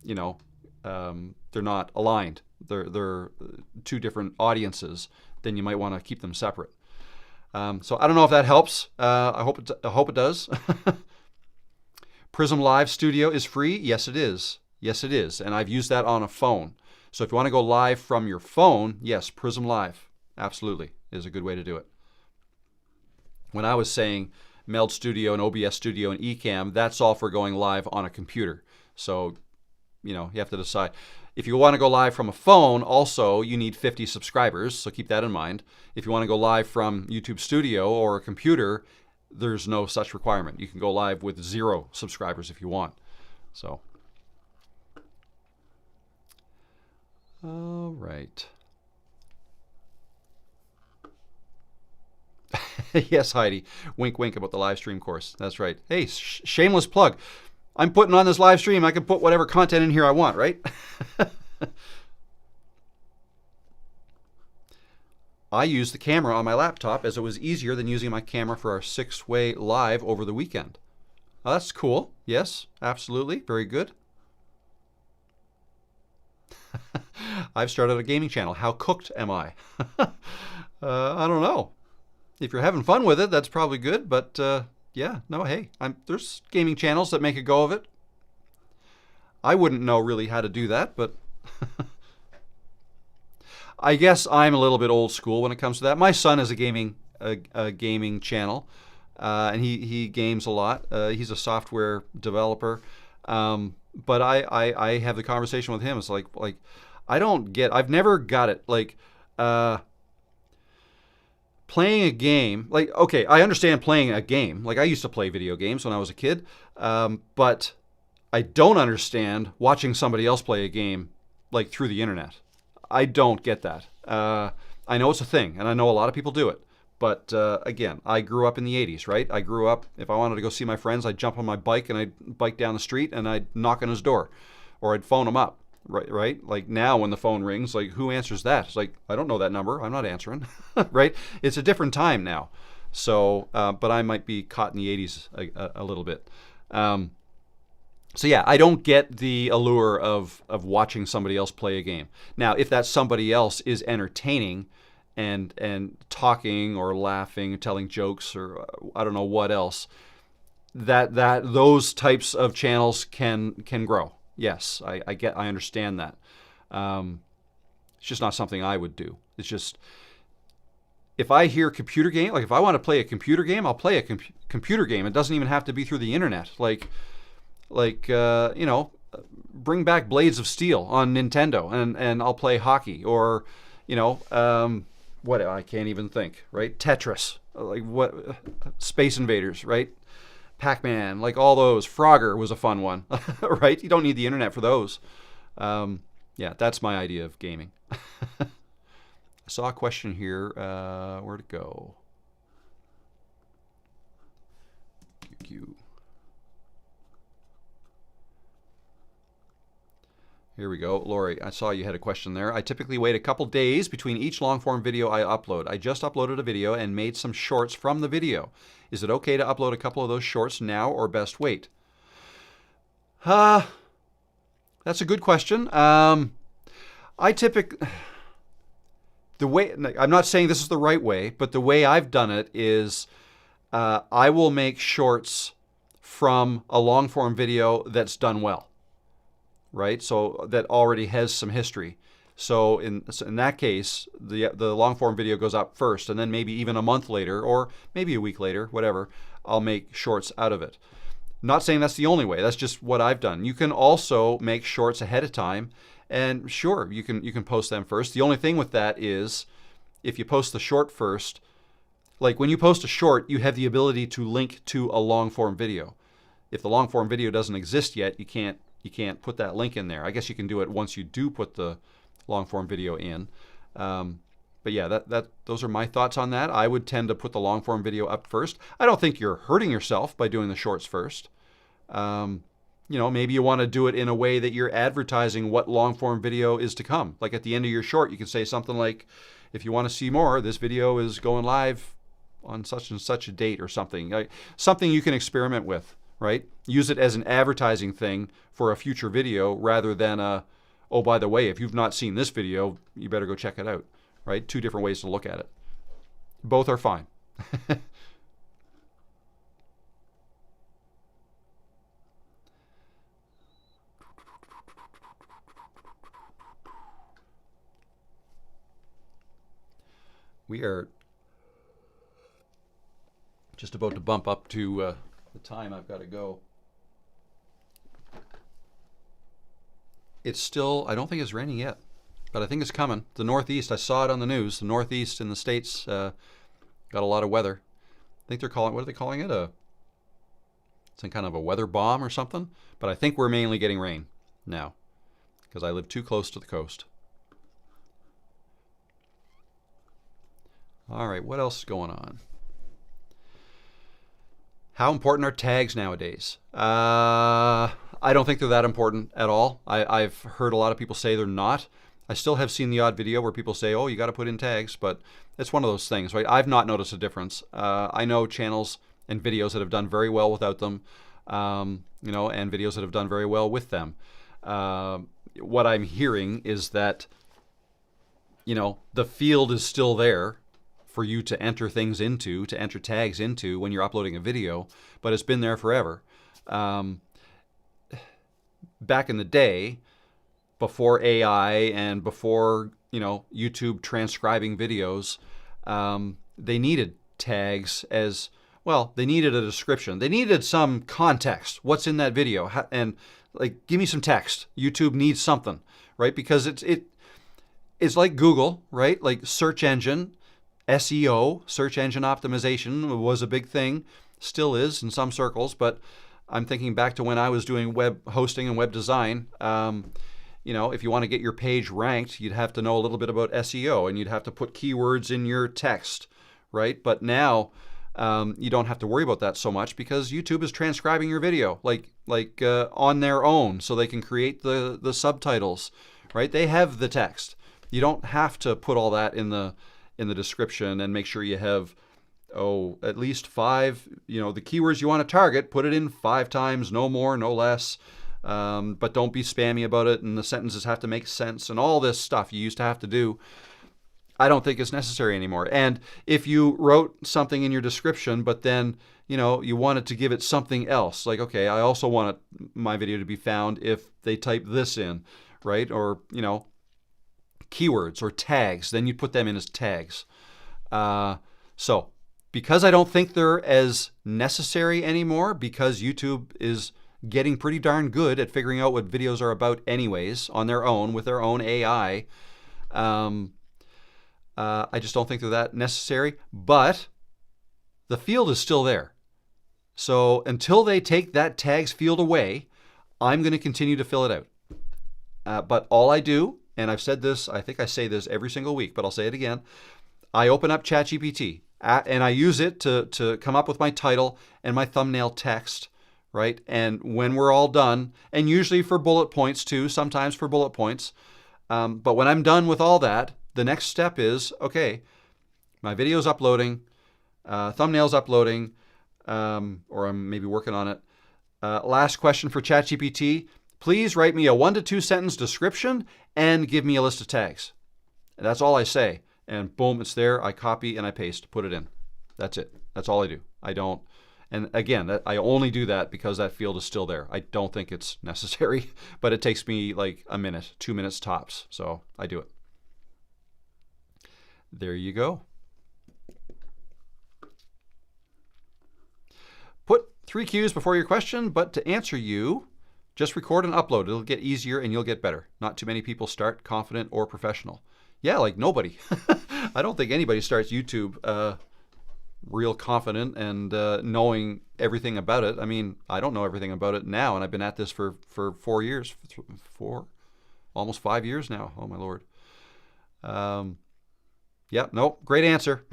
they're not aligned. They're two different audiences. Then you might want to keep them separate. So I don't know if that helps. I hope it does. Prism Live Studio is free. Yes, it is. Yes, it is. And I've used that on a phone. So if you want to go live from your phone, yes, Prism Live absolutely is a good way to do it. When I was saying Meld Studio and OBS Studio and Ecam, that's all for going live on a computer. So, you have to decide. If you want to go live from a phone, also, you need 50 subscribers, so keep that in mind. If you want to go live from YouTube Studio or a computer, there's no such requirement. You can go live with 0 subscribers if you want. So, all right. Yes, Heidi. Wink, wink about the live stream course. That's right. Hey, shameless plug. I'm putting on this live stream. I can put whatever content in here I want, right? I used the camera on my laptop as it was easier than using my camera for our 6-way live over the weekend. Oh, that's cool. Yes, absolutely. Very good. I've started a gaming channel. How cooked am I? I don't know. If you're having fun with it, that's probably good. But yeah, no, hey, there's gaming channels that make a go of it. I wouldn't know really how to do that, but I guess I'm a little bit old school when it comes to that. My son has a gaming channel, and he games a lot. He's a software developer, but I have the conversation with him. It's like I've never got it. Like playing a game, like, okay, I understand playing a game. Like I used to play video games when I was a kid, but I don't understand watching somebody else play a game like through the internet. I don't get that. I know it's a thing, and I know a lot of people do it. But again, I grew up in the 80s, right? I grew up, if I wanted to go see my friends, I'd jump on my bike and I'd bike down the street and I'd knock on his door, or I'd phone him up, right? Like now when the phone rings, like who answers that? It's like, I don't know that number. I'm not answering, right? It's a different time now. So, but I might be caught in the 80s a little bit. So yeah, I don't get the allure of watching somebody else play a game. Now, if that somebody else is entertaining and talking or laughing, telling jokes, or I don't know what else, that those types of channels can grow. Yes, I understand that. It's just not something I would do. It's just, if I hear computer game, like if I want to play a computer game, I'll play a computer game. It doesn't even have to be through the internet. Like bring back Blades of Steel on Nintendo, and I'll play hockey, or what, I can't even think, right? Tetris, like what, Space Invaders, right? Pac-Man, like all those. Frogger was a fun one, right? You don't need the internet for those. Yeah, that's my idea of gaming. I saw a question here. Where'd it go? Here we go. Lori, I saw you had a question there. I typically wait a couple days between each long-form video I upload. I just uploaded a video and made some shorts from the video. Is it okay to upload a couple of those shorts now, or best wait? That's a good question. I'm not saying this is the right way, but the way I've done it is I will make shorts from a long-form video that's done well. Right, so that already has some history. So in that case, the long form video goes up first, and then maybe even a month later, or maybe a week later, whatever, I'll make shorts out of it. Not saying that's the only way. That's just what I've done. You can also make shorts ahead of time, and sure, you can post them first. The only thing with that is, if you post the short first, like when you post a short, you have the ability to link to a long form video. If the long form video doesn't exist yet, you can't put that link in there. I guess you can do it once you do put the long form video in. But yeah, those are my thoughts on that. I would tend to put the long form video up first. I don't think you're hurting yourself by doing the shorts first. Maybe you want to do it in a way that you're advertising what long form video is to come. Like at the end of your short, you can say something like, if you want to see more, this video is going live on such and such a date, or something. Something you can experiment with. Right? Use it as an advertising thing for a future video, rather than oh, by the way, if you've not seen this video, you better go check it out. Right? Two different ways to look at it. Both are fine. We are Just about to bump up to the time I've got to go. It's still, I don't think it's raining yet, but I think it's coming. The Northeast, I saw it on the news. The Northeast in the States got a lot of weather. I think they're calling, what are they calling it? Some kind of a weather bomb or something. But I think we're mainly getting rain now because I live too close to the coast. All right, what else is going on? How important are tags nowadays? I don't think they're that important at all. I've heard a lot of people say they're not. I still have seen the odd video where people say, oh, you got to put in tags, but it's one of those things, right? I've not noticed a difference. I know channels and videos that have done very well without them, you know, and videos that have done very well with them. What I'm hearing is that, you know, the field is still there for you to enter things into, to enter tags into when you're uploading a video, but it's been there forever. Back in the day, before AI and before, you know, YouTube transcribing videos, they needed tags as well. They needed a description. They needed some context. What's in that video? And like, give me some text. YouTube needs something, right? Because it's like Google, right? Like search engine, SEO, search engine optimization was a big thing, still is in some circles, but I'm thinking back to when I was doing web hosting and web design. You know, if you want to get your page ranked, you'd have to know a little bit about SEO and you'd have to put keywords in your text, right? But now you don't have to worry about that so much because YouTube is transcribing your video like on their own, so they can create the subtitles, right? They have the text. You don't have to put all that in the description and make sure you have at least 5, you know, the keywords you want to target, put it in 5 times, no more, no less. But don't be spammy about it, and the sentences have to make sense, and all this stuff you used to have to do. I don't think it's necessary anymore. And if you wrote something in your description, but then, you know, you wanted to give it something else, like, okay, I also want my video to be found if they type this in, right? Or, you know, keywords or tags, then you put them in as tags. So because I don't think they're as necessary anymore, because YouTube is getting pretty darn good at figuring out what videos are about anyways on their own with their own AI, I just don't think they're that necessary. But the field is still there. So until they take that tags field away, I'm going to continue to fill it out. But all I do, and I've said this, I think I say this every single week, but I'll say it again. I open up ChatGPT and I use it to come up with my title and my thumbnail text, right? And when we're all done, and usually for bullet points too, sometimes for bullet points. But when I'm done with all that, the next step is, okay, my video's uploading, thumbnail's uploading, or I'm maybe working on it. Last question for ChatGPT. Please write me a 1 to 2 sentence description and give me a list of tags. And that's all I say. And boom, it's there. I copy and I paste, put it in. That's it. That's all I do. I don't, and again, I only do that because that field is still there. I don't think it's necessary, but it takes me like a minute, 2 minutes tops. So I do it. There you go. Put 3 Qs before your question, but to answer you, just record and upload. It'll get easier and you'll get better. Not too many people start confident or professional. Yeah, like nobody. I don't think anybody starts YouTube real confident and knowing everything about it. I mean, I don't know everything about it now, and I've been at this for 4 years, almost 5 years now. Oh my Lord. Yeah, no, great answer.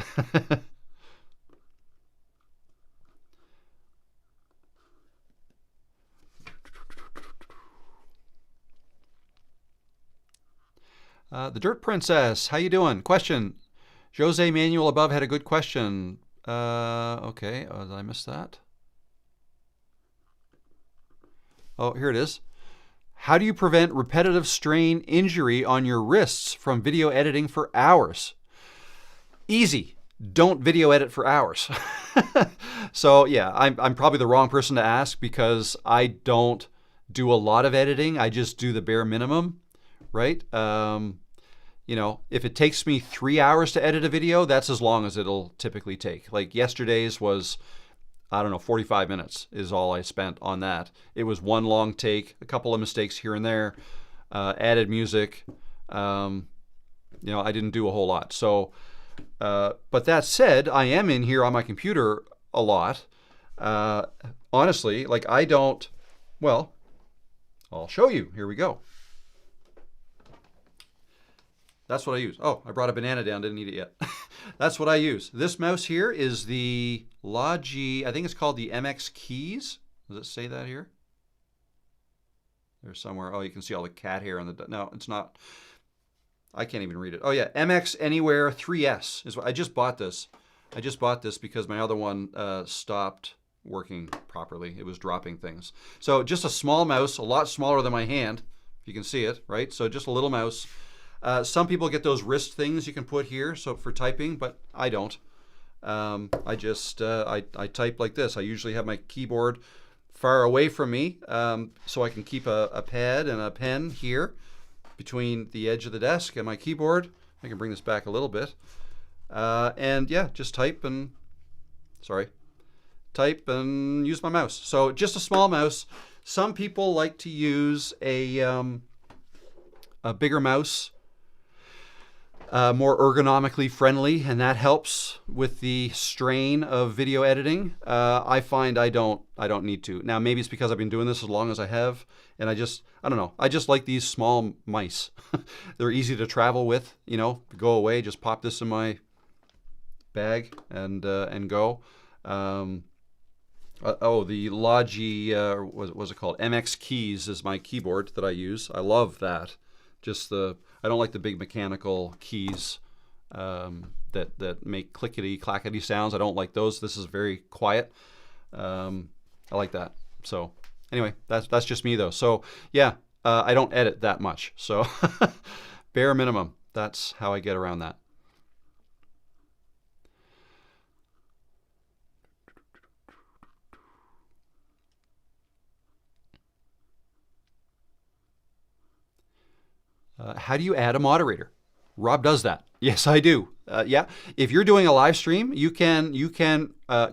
The Dirt Princess, how you doing? Question. Jose Manuel above had a good question. Okay, did I miss that? Oh, here it is. How do you prevent repetitive strain injury on your wrists from video editing for hours? Easy. Don't video edit for hours. So yeah, I'm probably the wrong person to ask because I don't do a lot of editing. I just do the bare minimum, right? you know, if it takes me 3 hours to edit a video, that's as long as it'll typically take. Like yesterday's was, I don't know, 45 minutes is all I spent on that. It was one long take, a couple of mistakes here and there, added music. You know, I didn't do a whole lot. So, but that said, I am in here on my computer a lot. Honestly, like I don't, well, I'll show you. Here we go. That's what I use. Oh, I brought a banana down, didn't eat it yet. That's what I use. This mouse here is the Logi, I think it's called the MX Keys. Does it say that here? There's somewhere. Oh, you can see all the cat hair on the, no, it's not. I can't even read it. Oh yeah, MX Anywhere 3S is what I just bought this. I just bought this because my other one stopped working properly. It was dropping things. So just a small mouse, a lot smaller than my hand, if you can see it, right? So just a little mouse. Some people get those wrist things you can put here, so for typing, but I don't. I just I type like this. I usually have my keyboard far away from me, so I can keep a pad and a pen here between the edge of the desk and my keyboard. I can bring this back a little bit, and yeah, just type and use my mouse. So just a small mouse. Some people like to use a bigger mouse. More ergonomically friendly, and that helps with the strain of video editing. I find I don't need to. Now maybe it's because I've been doing this as long as I have, and I don't know. I just like these small mice. They're easy to travel with. You know, go away, just pop this in my bag and go. The Logi, what was it called? MX Keys is my keyboard that I use. I love that. I don't like the big mechanical keys that make clickety clackety sounds. I don't like those. This is very quiet. I like that. So anyway, that's just me though. So yeah, I don't edit that much. So bare minimum. That's how I get around that. How do you add a moderator? Rob does that. Yes, I do. Yeah, if you're doing a live stream, you can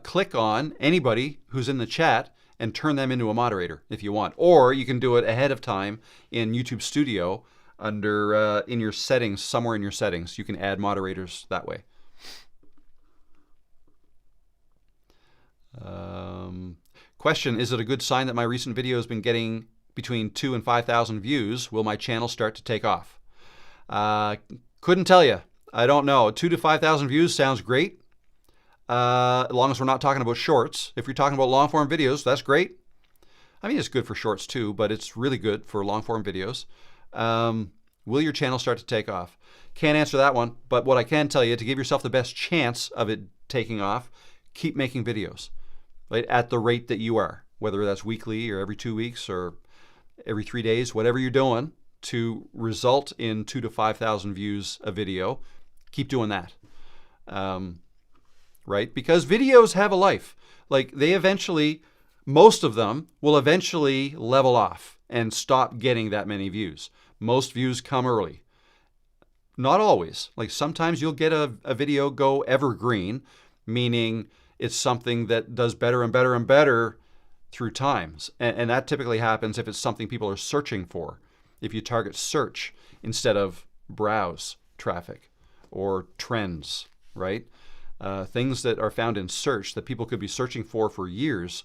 click on anybody who's in the chat and turn them into a moderator if you want, or you can do it ahead of time in YouTube Studio under in your settings, somewhere in your settings. You can add moderators that way. Question: is it a good sign that my recent video has been getting between 2,000 and 5,000 views? Will my channel start to take off? Couldn't tell you. I don't know. 2,000 to 5,000 views sounds great. As long as we're not talking about shorts. If you're talking about long form videos, that's great. I mean, it's good for shorts too, but it's really good for long form videos. Will your channel start to take off? Can't answer that one, but what I can tell you, to give yourself the best chance of it taking off, keep making videos, right, at the rate that you are, whether that's weekly or every 2 weeks or every 3 days, whatever you're doing to result in 2,000 to 5,000 views a video. Keep doing that, right? Because videos have a life. Like they eventually, most of them will eventually level off and stop getting that many views. Most views come early. Not always. Like sometimes you'll get a video go evergreen, meaning it's something that does better and better and better through times. And that typically happens if it's something people are searching for. If you target search instead of browse traffic or trends, right? Things that are found in search that people could be searching for years,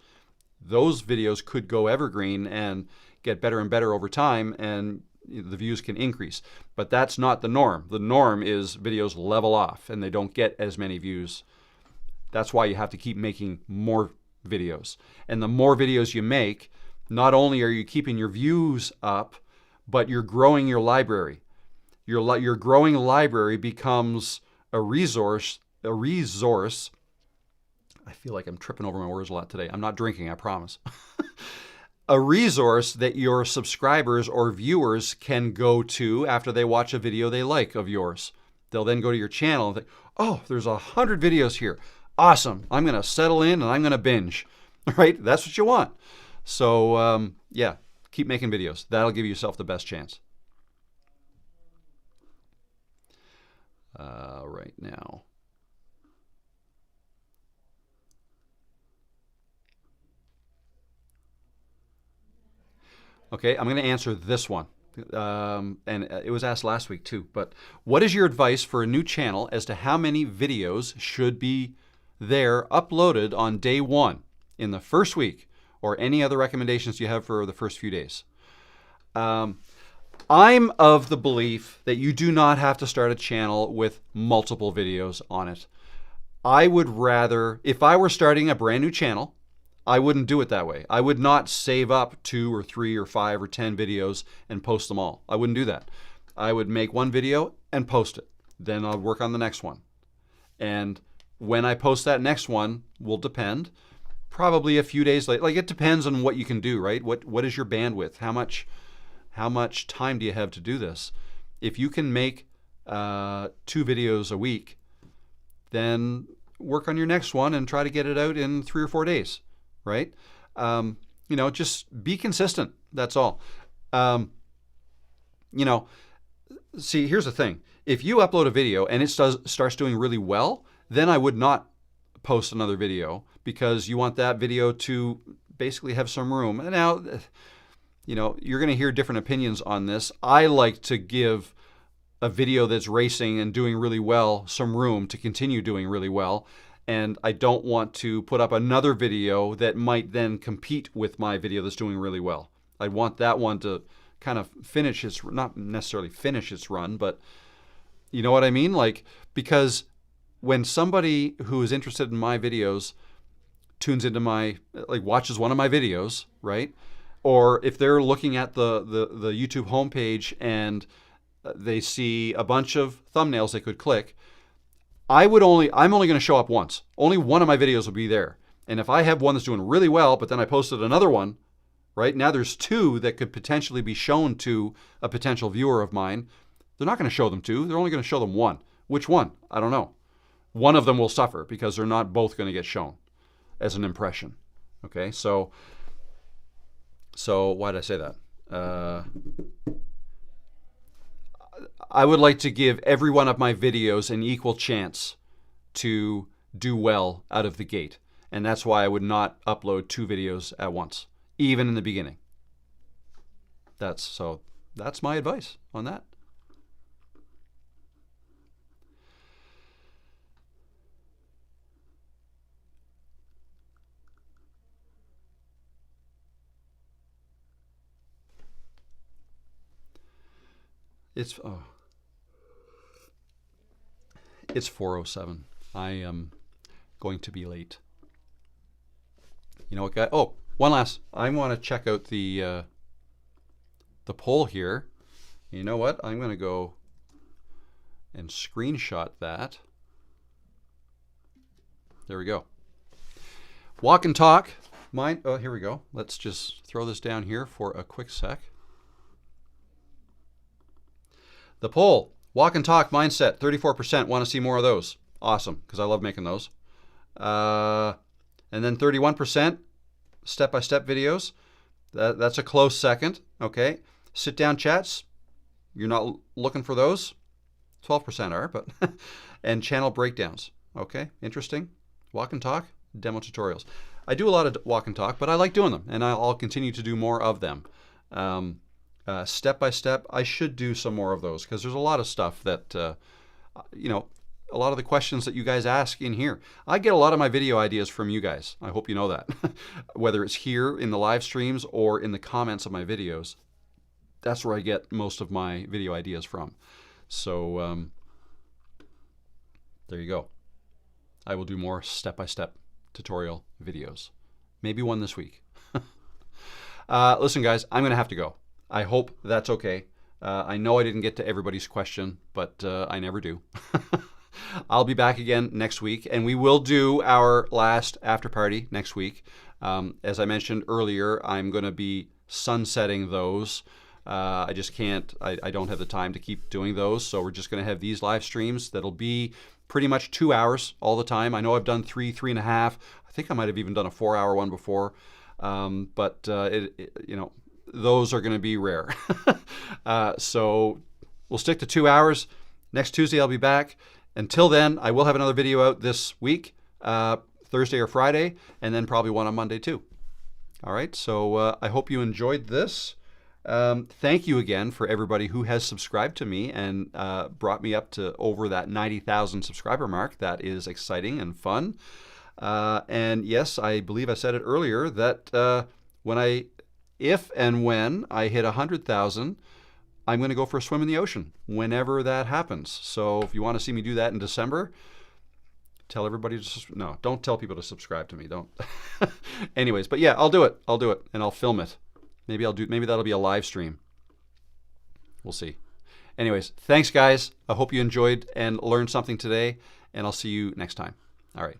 those videos could go evergreen and get better and better over time, and the views can increase. But that's not the norm. The norm is videos level off and they don't get as many views. That's why you have to keep making more videos. And the more videos you make, not only are you keeping your views up, but you're growing your library. Your growing library becomes a resource. I feel like I'm tripping over my words a lot today. I'm not drinking, I promise. A resource that your subscribers or viewers can go to after they watch a video they like of yours. They'll then go to your channel and think, oh, there's 100 videos here. Awesome. I'm going to settle in and I'm going to binge, right? That's what you want. So yeah, keep making videos. That'll give yourself the best chance. right now. Okay, I'm going to answer this one. And it was asked last week too. But what is your advice for a new channel as to how many videos should be there uploaded on day one, in the first week, or any other recommendations you have for the first few days? I'm of the belief that you do not have to start a channel with multiple videos on it. I would rather, if I were starting a brand new channel, I wouldn't do it that way. I would not save up 2 or 3 or 5 or 10 videos and post them all. I wouldn't do that. I would make one video and post it. Then I'll work on the next one. And when I post that next one will depend. Probably a few days later. Like, it depends on what you can do, right? What is your bandwidth? How much time do you have to do this? If you can make 2 videos a week, then work on your next one and try to get it out in 3 or 4 days. Right? Just be consistent. That's all. See, here's the thing. If you upload a video and it starts doing really well, then I would not post another video, because you want that video to basically have some room. And now, you're going to hear different opinions on this. I like to give a video that's racing and doing really well some room to continue doing really well. And I don't want to put up another video that might then compete with my video that's doing really well. I want that one to kind of finish its, not necessarily finish its run, but you know what I mean? Like, because when somebody who is interested in my videos tunes into watches one of my videos, right? Or if they're looking at the YouTube homepage and they see a bunch of thumbnails they could click, I'm only going to show up once. Only one of my videos will be there. And if I have one that's doing really well, but then I posted another one, right? Now there's 2 that could potentially be shown to a potential viewer of mine. They're not going to show them 2. They're only going to show them 1. Which one? I don't know. One of them will suffer because they're not both going to get shown as an impression. Okay, so why did I say that? I would like to give every one of my videos an equal chance to do well out of the gate. And that's why I would not upload 2 videos at once, even in the beginning. That's my advice on that. It's 4:07. I am going to be late. You know what, guys? Oh, one last. I want to check out the poll here. You know what? I'm going to go and screenshot that. There we go. Walk and talk. Oh, here we go. Let's just throw this down here for a quick sec. The poll, walk and talk mindset, 34% want to see more of those. Awesome, because I love making those. And then 31% step-by-step videos. That's a close second. Okay. Sit-down chats, you're not looking for those. 12% are, but and channel breakdowns. Okay, interesting. Walk and talk, demo tutorials. I do a lot of walk and talk, but I like doing them, and I'll continue to do more of them. Step by step, I should do some more of those, because there's a lot of stuff that, a lot of the questions that you guys ask in here. I get a lot of my video ideas from you guys. I hope you know that. Whether it's here in the live streams or in the comments of my videos, that's where I get most of my video ideas from. So there you go. I will do more step-by-step tutorial videos. Maybe one this week. Listen, guys, I'm going to have to go. I hope that's okay. I know I didn't get to everybody's question, but I never do. I'll be back again next week, and we will do our last after party next week. As I mentioned earlier, I'm going to be sunsetting those. I just can't, I don't have the time to keep doing those, so we're just going to have these live streams that'll be pretty much 2 hours all the time. I know I've done 3.5. I think I might have even done a 4-hour one before, but those are going to be rare. So we'll stick to 2 hours. Next Tuesday, I'll be back. Until then, I will have another video out this week, Thursday or Friday, and then probably one on Monday too. All right, so I hope you enjoyed this. Thank you again for everybody who has subscribed to me and brought me up to over that 90,000 subscriber mark. That is exciting and fun. And yes, I believe I said it earlier that if and when I hit 100,000, I'm going to go for a swim in the ocean whenever that happens. So if you want to see me do that in December, tell everybody to, no, don't tell people to subscribe to me. Don't. Anyways, but yeah, I'll do it. I'll do it and I'll film it. Maybe that'll be a live stream. We'll see. Anyways, thanks guys. I hope you enjoyed and learned something today, and I'll see you next time. All right.